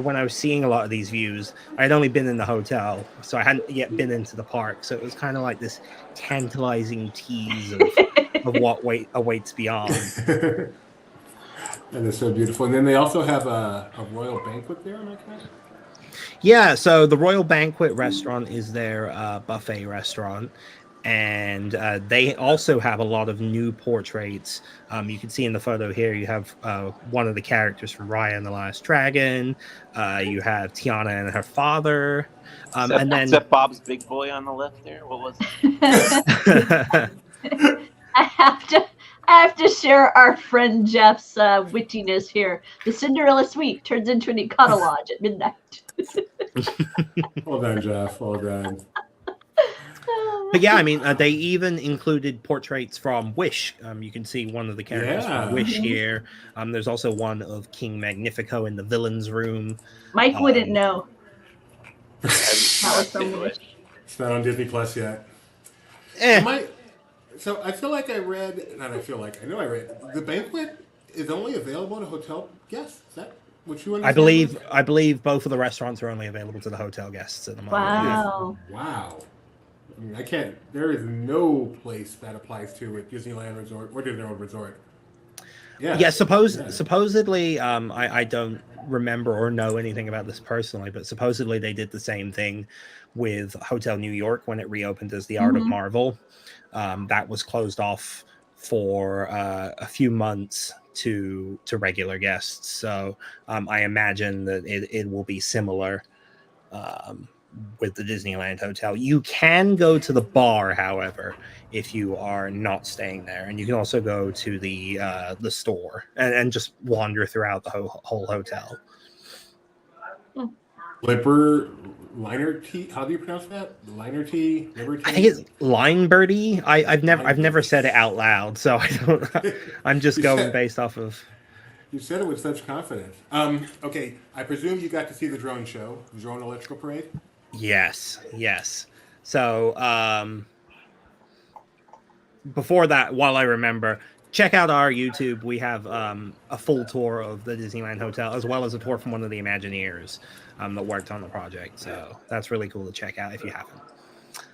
when I was seeing a lot of these views, I'd only been in the hotel, so I hadn't yet been into the park. So it was kind of like this tantalizing tease of what awaits beyond. And it's so beautiful. And then they also have a royal banquet there, am I correct? Yeah, so the Royal Banquet restaurant is their buffet restaurant, and they also have a lot of new portraits. You can see in the photo here, you have one of the characters from Raya and the Last Dragon. You have Tiana and her father. And then except Bob's big boy on the left there. What was it? I have to share our friend Jeff's wittiness here. The Cinderella suite turns into an Econo Lodge at midnight. Well done, Jeff. Well done. But yeah, I mean, they even included portraits from Wish. You can see one of the characters from Wish here. There's also one of King Magnifico in the villain's room. Mike wouldn't know. That was from Wish. It's not on Disney Plus yet. So I feel like I read, I know I read, the banquet is only available to hotel guests. Is that what you understand? I believe both of the restaurants are only available to the hotel guests at the moment. Wow. Wow. I mean, there is no place that applies to at Disneyland Resort or Disneyland Resort. Yeah. Supposedly, I don't remember or know anything about this personally, but supposedly they did the same thing with Hotel New York when it reopened as the Art of Marvel. That was closed off for a few months to regular guests. So I imagine that it will be similar with the Disneyland Hotel. You can go to the bar, however, if you are not staying there, and you can also go to the store and just wander throughout the whole hotel. Liner tea? How do you pronounce that? Liner tea? I think it's Line Birdie. I've never said it out loud, so I don't. I'm just going based off of. You said it with such confidence. Okay, I presume you got to see the drone show, the drone electrical parade. Yes. So before that, while I remember, check out our YouTube. We have a full tour of the Disneyland Hotel, as well as a tour from one of the Imagineers that worked on the project. So that's really cool to check out if you haven't.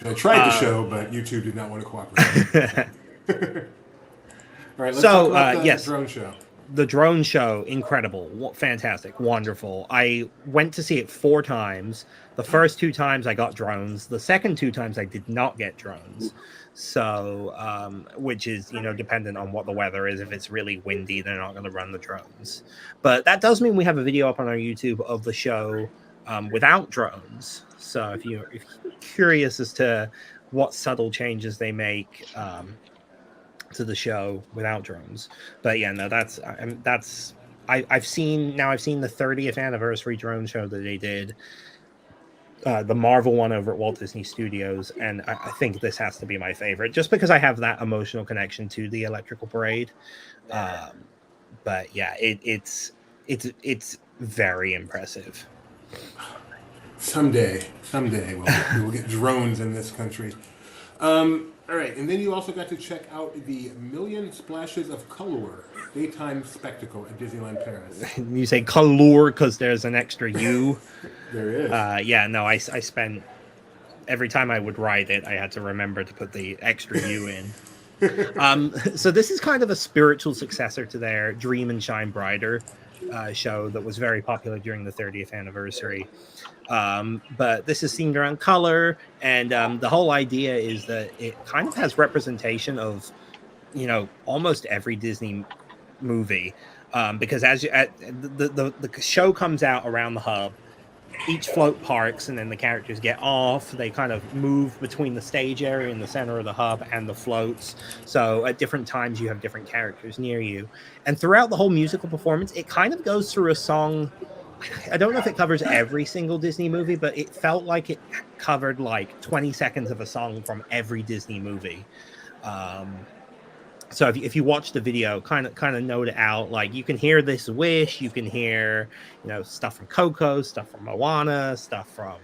I tried to show, but YouTube did not want to cooperate. All right, let's talk about the drone show. The drone show, incredible, fantastic, wonderful. I went to see it 4 times. The first 2 times I got drones. The second 2 times I did not get drones. So, which is, dependent on what the weather is. If it's really windy, they're not going to run the drones. But that does mean we have a video up on our YouTube of the show without drones. So if you're curious as to what subtle changes they make to the show without drones. But yeah, no, I've seen the 30th anniversary drone show that they did, the Marvel one over at Walt Disney Studios, and I think this has to be my favorite, just because I have that emotional connection to the electrical parade. But yeah, it's very impressive. Someday we will get drones in this country. All right, and then you also got to check out the Million Splashes of Color daytime spectacle at Disneyland Paris. You say color because there's an extra U. There is. Yeah, no, I spent every time I would write it, I had to remember to put the extra U in. So this is kind of a spiritual successor to their Dream and Shine Brighter show that was very popular during the 30th anniversary. But this is themed around color, and the whole idea is that it kind of has representation of, almost every Disney movie, because the show comes out around the hub. Each float parks, and then the characters get off. They kind of move between the stage area in the center of the hub and the floats. So at different times, you have different characters near you. And throughout the whole musical performance, it kind of goes through a song. I don't know if it covers every single Disney movie, but it felt like it covered like 20 seconds of a song from every Disney movie. So if you watch the video, kind of note it out. Like, you can hear This Wish, you can hear, stuff from Coco, stuff from Moana, stuff from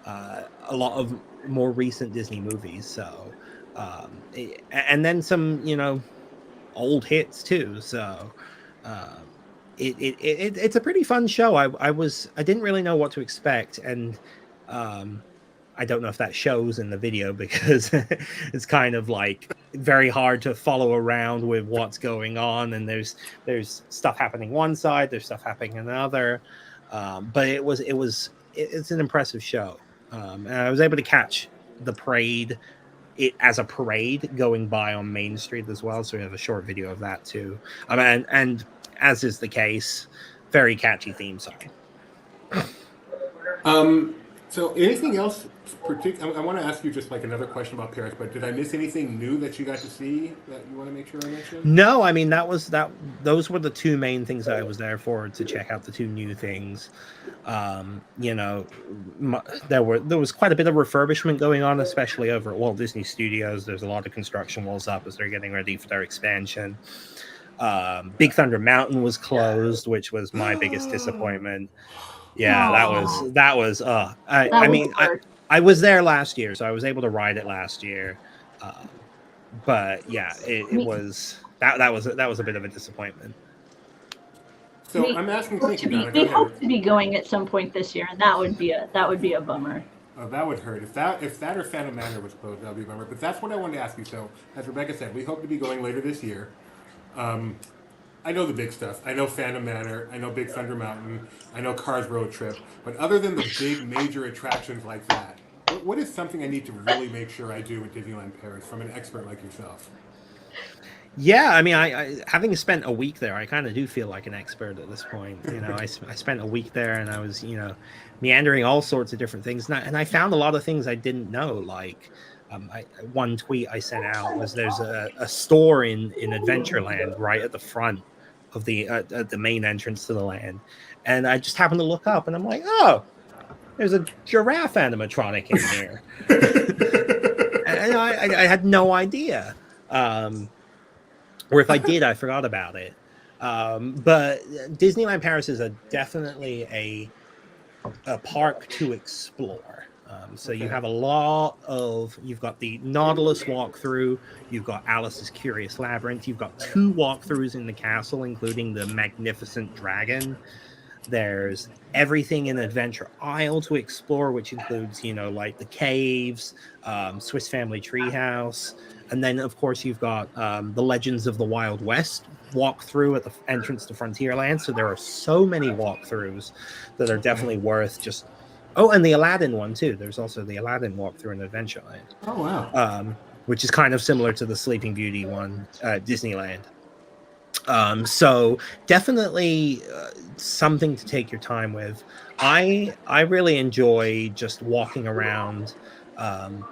a lot of more recent Disney movies. So, and then some, old hits too. So, it's a pretty fun show. I didn't really know what to expect, and I don't know if that shows in the video because it's kind of like very hard to follow around with what's going on, and there's stuff happening one side, there's stuff happening another, but it's an impressive show, and I was able to catch the parade, as a parade going by on Main Street as well, so we have a short video of that too, and as is the case, very catchy theme song. So anything else I want to ask you just like another question about Paris, but did I miss anything new that you got to see that you want to make sure I mention? No, I mean, those were the two main things that I was there for, to check out the two new things. There was quite a bit of refurbishment going on, especially over at Walt Disney Studios. There's a lot of construction walls up as they're getting ready for their expansion. Big Thunder Mountain was closed, which was my biggest disappointment. Yeah, that was. I was there last year, so I was able to ride it last year. But yeah, it was that was a bit of a disappointment. So I'm asking. We hope to be going at some point this year, and that would be a bummer. Oh, that would hurt. If that or Phantom Manor was closed, that would be a bummer. But that's what I wanted to ask you. So, as Rebecca said, we hope to be going later this year. I know the big stuff. I know Phantom Manor. I know Big Thunder Mountain. I know Cars Road Trip. But other than the big major attractions like that, what is something I need to really make sure I do at Disneyland Paris from an expert like yourself? Yeah, I mean, I having spent a week there, I kind of do feel like an expert at this point. I spent a week there, and I was, meandering all sorts of different things, and I found a lot of things I didn't know. Like, one tweet I sent out was there's a store in Adventureland right at the front of the main entrance to the land, and I just happened to look up, and I'm like, oh, there's a giraffe animatronic in here. And I had no idea, or if I did, I forgot about it. But Disneyland Paris is definitely a park to explore. So you have you've got the Nautilus walkthrough, you've got Alice's Curious Labyrinth, you've got 2 walkthroughs in the castle, including the Magnificent Dragon. There's everything in Adventure Isle to explore, which includes, like the caves, Swiss Family Treehouse, and then, of course, you've got the Legends of the Wild West walkthrough at the entrance to Frontierland. So there are so many walkthroughs that are definitely worth just... Oh, and the Aladdin one, too. There's also the Aladdin walkthrough in Adventureland. Oh, wow. Which is kind of similar to the Sleeping Beauty one at Disneyland. So definitely something to take your time with. I really enjoy just walking around, and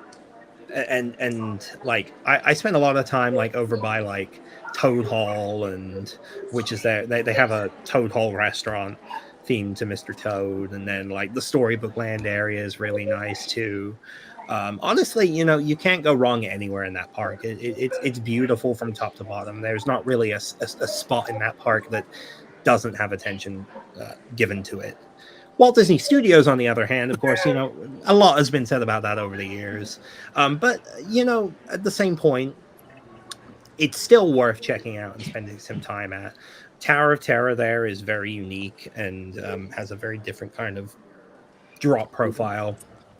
like I spend a lot of time like over by like Toad Hall, and which is there. They have a Toad Hall restaurant, themed to Mr. Toad, and then like the Storybook Land area is really nice too. Honestly, you can't go wrong anywhere in that park. It's beautiful from top to bottom. There's not really a spot in that park that doesn't have attention given to it. Walt Disney Studios, on the other hand, of course, a lot has been said about that over the years. But at the same point, it's still worth checking out and spending some time at. Tower of Terror there is very unique and has a very different kind of drop profile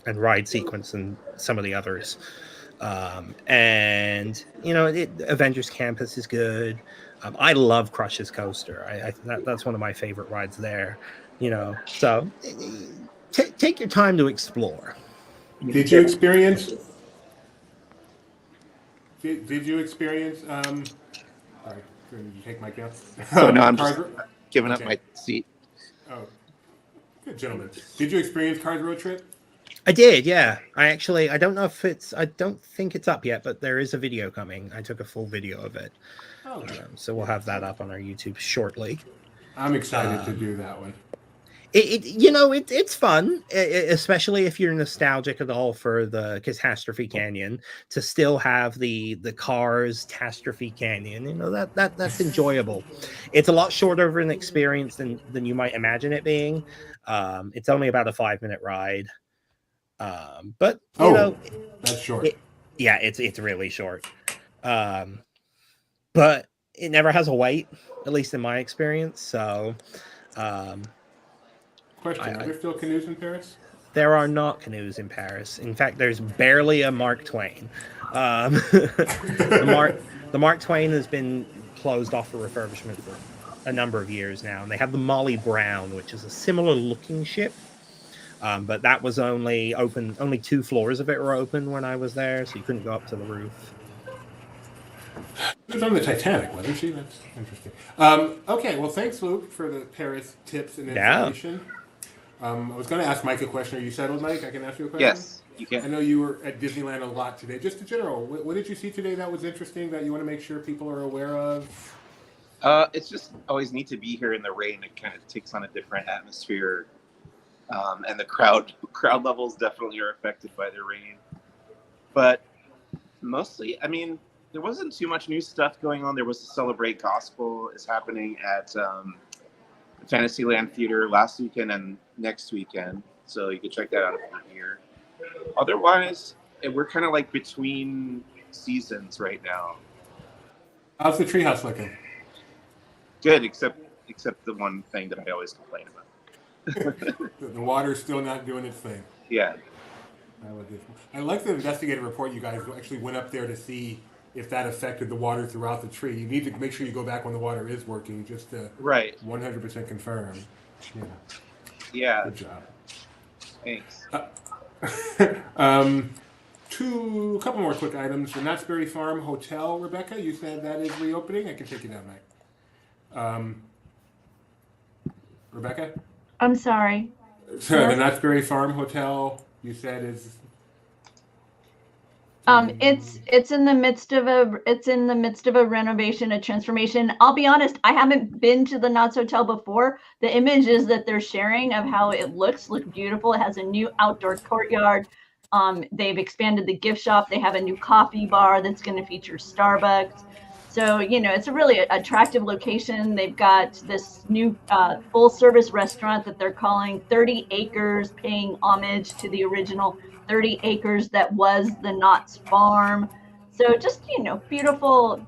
and ride sequence than some of the others. And Avengers Campus is good. I love Crush's Coaster. That's one of my favorite rides there. So take your time to explore. Did you experience? Did you experience? Sorry, did you take my guess? Oh no, I'm just giving up my seat. Oh, good gentlemen. Did you experience Cars Road Trip? I did, yeah. I don't know if I don't think it's up yet, but there is a video coming. I took a full video of it. Oh, so we'll have that up on our YouTube shortly. I'm excited to do that one. It's fun, especially if you're nostalgic at all for the Catastrophe Canyon. To still have the Cars Catastrophe Canyon, that's enjoyable. It's a lot shorter of an experience than you might imagine it being. It's only about a 5-minute ride, but that's short. It's really short. But it never has a wait, at least in my experience. So. Question: Are there still canoes in Paris? There are not canoes in Paris. In fact, there's barely a Mark Twain. The Mark Twain has been closed off for refurbishment for a number of years now, and they have the Molly Brown, which is a similar looking ship, but that was only open. Only 2 floors of it were open when I was there, so you couldn't go up to the roof. She was on the Titanic, wasn't she? That's interesting. Okay, well, thanks, Luke, for the Paris tips and information. Yeah. I was going to ask Mike a question. Are you settled, Mike? I can ask you a question? Yes, you can. I know you were at Disneyland a lot today. Just in general, what did you see today that was interesting that you want to make sure people are aware of? It's just always neat to be here in the rain. It kind of takes on a different atmosphere. And the crowd levels definitely are affected by the rain. But mostly, I mean, there wasn't too much new stuff going on. There was a Celebrate Gospel is happening at Fantasyland Theater last weekend and next weekend, so you can check that out if you're here. Otherwise, we're kind of like between seasons right now. How's the treehouse looking? Good, except the one thing that I always complain about. The water's still not doing its thing. Yeah. I like the investigative report. You guys actually went up there to see if that affected the water throughout the tree. You need to make sure you go back when the water is working just to 100% confirm. Yeah. Good job. Thanks. A couple more quick items. The Knott's Berry Farm Hotel, Rebecca, you said that is reopening. I can take you down, Mike. Rebecca? I'm sorry. So the Knott's Berry Farm Hotel, you said is. It's in the midst of a renovation, a transformation. I'll be honest, I haven't been to the Knott's Hotel before. The images that they're sharing of how it look beautiful. It has a new outdoor courtyard. They've expanded the gift shop. They have a new coffee bar that's going to feature Starbucks. So, it's a really attractive location. They've got this new full service restaurant that they're calling 30 Acres, paying homage to the original 30 acres that was the Knott's farm. So just, beautiful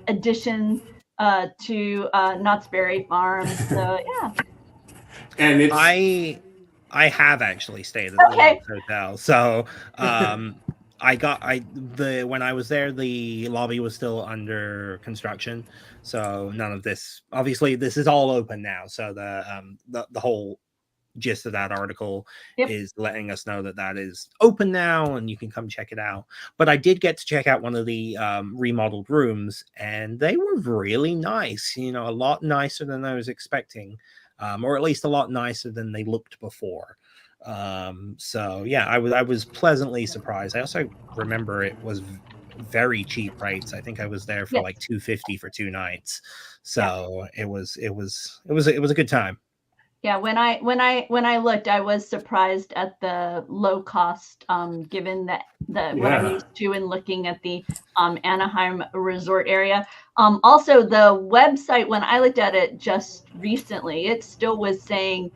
addition to Knott's Berry Farm. So, yeah. And it's... I have actually stayed at the Knott's Hotel. So, when I was there, the lobby was still under construction. So none of this, obviously this is all open now. So the whole gist of that article is letting us know that is open now and you can come check it out. But I did get to check out one of the remodeled rooms and they were really nice, a lot nicer than I was expecting, or at least a lot nicer than they looked before. So yeah, I was pleasantly surprised. I also remember it was very cheap rates. I think I was there for Yes. like $250 for 2 nights. So it was a good time. Yeah, when I looked, I was surprised at the low cost, given that what I'm Yeah. used to in looking at the Anaheim resort area. Also, the website, when I looked at it just recently, it still was saying,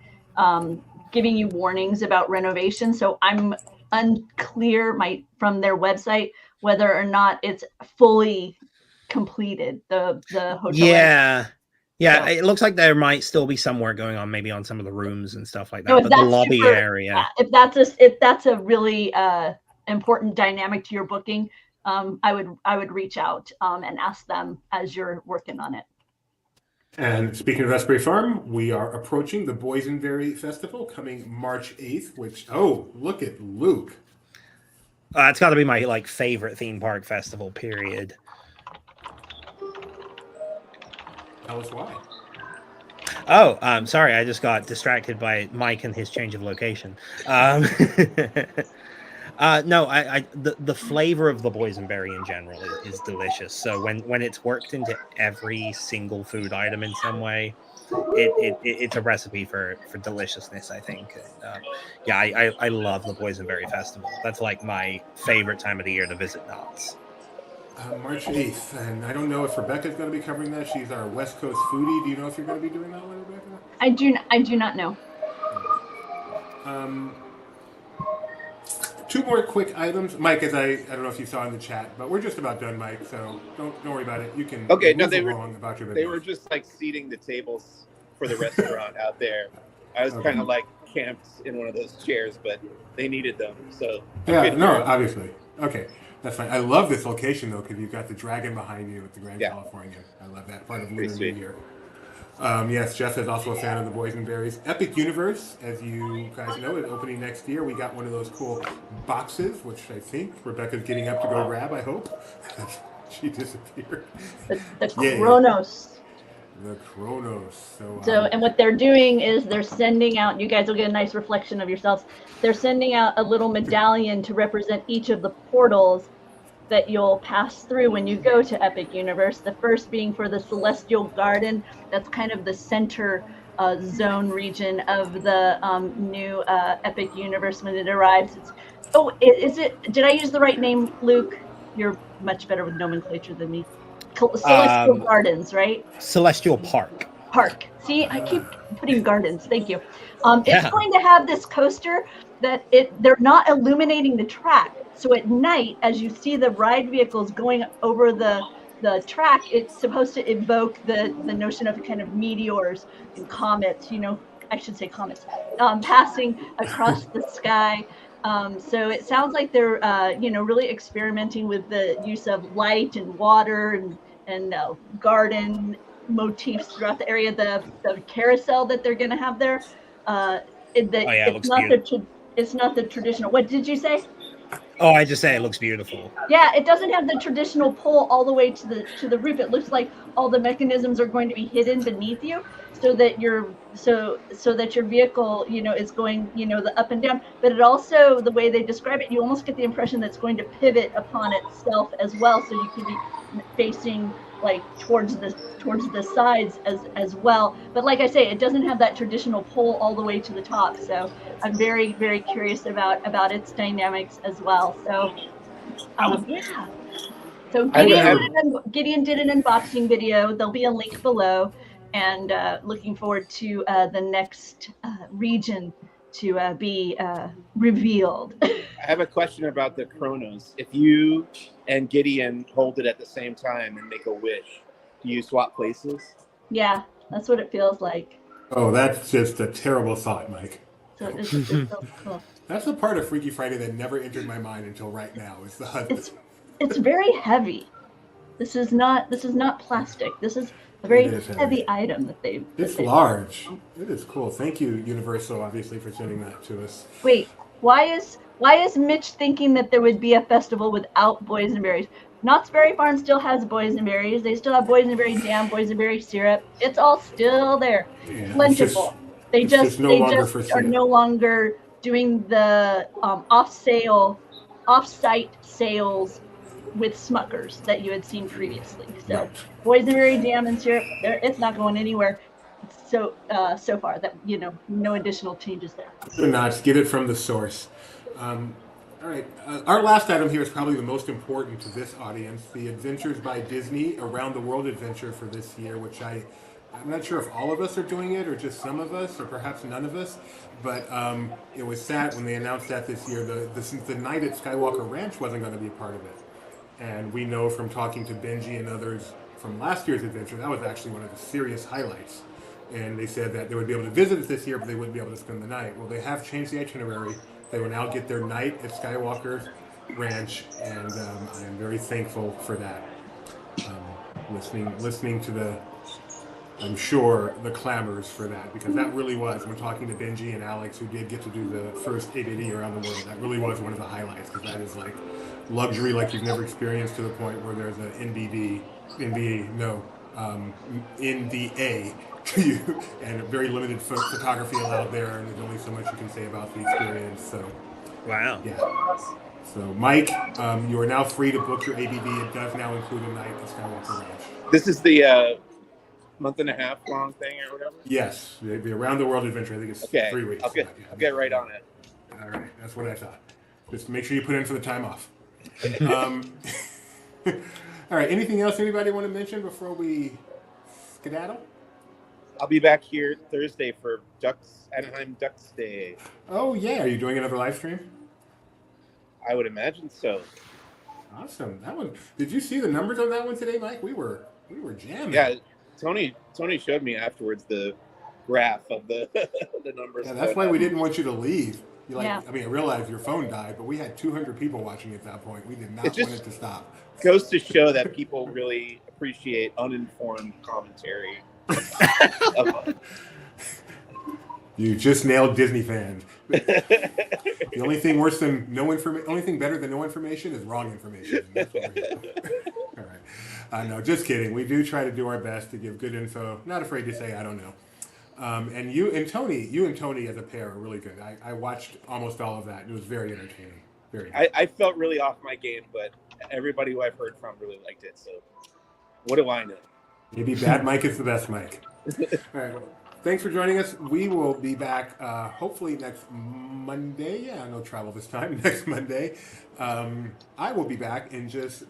giving you warnings about renovation. So I'm unclear from their website whether or not it's fully completed, the hotel. Yeah, So it looks like there might still be some work going on, maybe on some of the rooms and stuff like no, that. if But the that's lobby super, area, if that's a really important dynamic to your booking, I would reach out and ask them as you're working on it. And speaking of Raspberry Farm, we are approaching the Boysenberry Festival coming March 8th, which, oh, look at Luke. it's got to be my like favorite theme park festival. Period. Tell us why. Oh, sorry, I just got distracted by Mike and his change of location. No, the flavor of the boysenberry in general is delicious. So when it's worked into every single food item in some way, it's a recipe for deliciousness, I think. Yeah, I love the Boysenberry Festival. That's like my favorite time of the year to visit Knott's. March 8th, and I don't know if Rebecca's going to be covering that. She's our West Coast foodie. Do you know if you're going to be doing that one, Rebecca? I do not know. Two more quick items, Mike. As I don't know if you saw in the chat, but we're just about done, Mike. So don't worry about it. You can Okay, no, move they along about your They business. were just like seating the tables for the restaurant out there. I was kind of like camped in one of those chairs, but they needed them. So Yeah, no, obviously. Okay, that's fine. I love this location though because you've got the dragon behind you with the Grand California. I love that part of Lunar New Year. Yes, Jeff is also a fan of the Boysenberries. Epic Universe, as you guys know, is opening next year. We got one of those cool boxes, which I think Rebecca's getting up to go grab, I hope. She disappeared. The Kronos. The Kronos. So, and what they're doing is they're sending out, you guys will get a nice reflection of yourselves. They're sending out a little medallion to represent each of the portals that you'll pass through when you go to Epic Universe. The first being for the Celestial Garden. That's kind of the center zone region of the new Epic Universe when it arrives. Did I use the right name, Luke? You're much better with nomenclature than me. Celestial Gardens, right? Celestial Park. See, I keep putting gardens. Thank you. It's going to have this coaster that they're not illuminating the track. So at night, as you see the ride vehicles going over the track, it's supposed to evoke the notion of kind of meteors and comets, I should say comets, passing across the sky. So it sounds like they're, really experimenting with the use of light and water and garden motifs throughout the area. The carousel that they're going to have there, it's not the traditional. What did you say? Oh, I just say it looks beautiful. Yeah, it doesn't have the traditional pull all the way to the roof. It looks like all the mechanisms are going to be hidden beneath you, so that your vehicle, is going, the up and down. But it also, the way they describe it, you almost get the impression that it's going to pivot upon itself as well, so you can be facing like towards the sides as well. But like I say, it doesn't have that traditional pull all the way to the top. So I'm very, very curious about its dynamics as well. So yeah. So Gideon did an unboxing video. There'll be a link below, and looking forward to the next region to be revealed. I have a question about the Kronos. If you and Gideon hold it at the same time and make a wish, do you swap places? Yeah, that's what it feels like. Oh, that's just a terrible thought, Mike. So it's so cool. That's the part of Freaky Friday that never entered my mind until right now. Is the husband. It's very heavy. This is not plastic. This is a very heavy item that they. It's large. It is cool. Thank you, Universal, obviously, for sending that to us. Wait, why is Mitch thinking that there would be a festival without boysenberries? Knott's Berry Farm still has boysenberries. They still have boysenberry jam, boysenberry syrup. It's all still there. Yeah, plentiful. They just are no longer doing the off-site sales with Smuckers that you had seen previously. So Right. boysenberry jam and syrup, it's not going anywhere. So far that no additional changes there. Do not get it from the source. All right, our last item here is probably the most important to this audience: the Adventures by Disney Around the World adventure for this year, which I'm not sure if all of us are doing it or just some of us or perhaps none of us. But it was sad when they announced that this year. The night at Skywalker Ranch wasn't going to be a part of it, and we know from talking to Benji and others from last year's adventure that was actually one of the serious highlights. And they said that they would be able to visit it this year, but they wouldn't be able to spend the night. Well, they have changed the itinerary. They will now get their night at Skywalker Ranch, and I am very thankful for that. Listening to I'm sure, the clamors for that, because that really was, when talking to Benji and Alex, who did get to do the first ABD around the world, that really was one of the highlights, because that is like luxury like you've never experienced, to the point where there's an NDA and very limited photography allowed there, and there's only so much you can say about the experience. So, Wow. yeah. So, Mike, you are now free to book your ABD. It does now include a night at Skywalker Ranch. This is the month-and-a-half long thing or whatever? Yes, the Around the World adventure. I think it's Okay. 3 weeks. I'll get right on it. All right, that's what I thought. Just make sure you put in for the time off. All right, anything else anybody want to mention before we skedaddle? I'll be back here Thursday for Anaheim Ducks Day. Oh yeah, are you doing another live stream? I would imagine so. Awesome. That one. Did you see the numbers on that one today, Mike? We were jamming. Yeah, Tony showed me afterwards the graph of the the numbers. Yeah, that's why we didn't want you to leave. Yeah. I mean, I realized your phone died, but we had 200 people watching at that point. We did not want it to stop. Goes to show that people really appreciate uninformed commentary. You just nailed Disney fans. The only thing worse than only thing better than no information is wrong information. That's what we're doing. All right. No, just kidding. We do try to do our best to give good info. Not afraid to say I don't know. And you and Tony as a pair are really good. I watched almost all of that. It was very entertaining. Very. I felt really off my game, but everybody who I've heard from really liked it. So what do I know? Maybe bad Mike is the best Mike. All right. Well, thanks for joining us. We will be back hopefully next Monday. Yeah, no travel this time. Next Monday. I will be back in just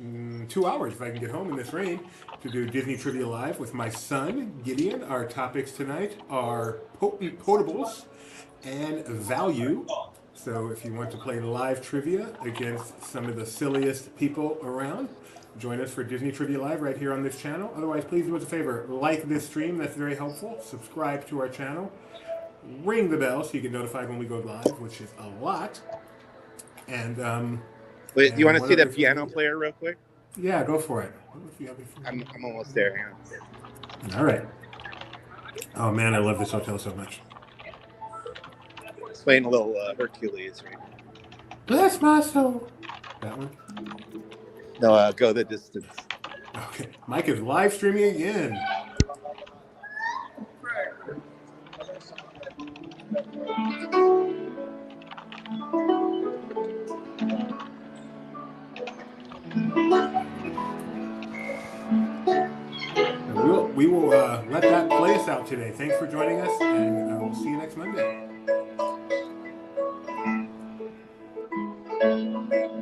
2 hours if I can get home in this rain to do Disney Trivia Live with my son, Gideon. Our topics tonight are potent potables and value. So if you want to play live trivia against some of the silliest people around, join us for Disney Trivia Live right here on this channel. Otherwise, please do us a favor. Like this stream. That's very helpful. Subscribe to our channel. Ring the bell so you get notified when we go live, which is a lot. And Wait, do you want to see the other piano thing- player real quick? Yeah, go for it. I'm almost there. Hang on. All right. Oh man, I love this hotel so much. It's playing a little Hercules right now. Bless my soul. That one. No, Go the Distance. Okay. Mike is live streaming again. We will let that play us out today. Thanks for joining us, and we'll see you next Monday.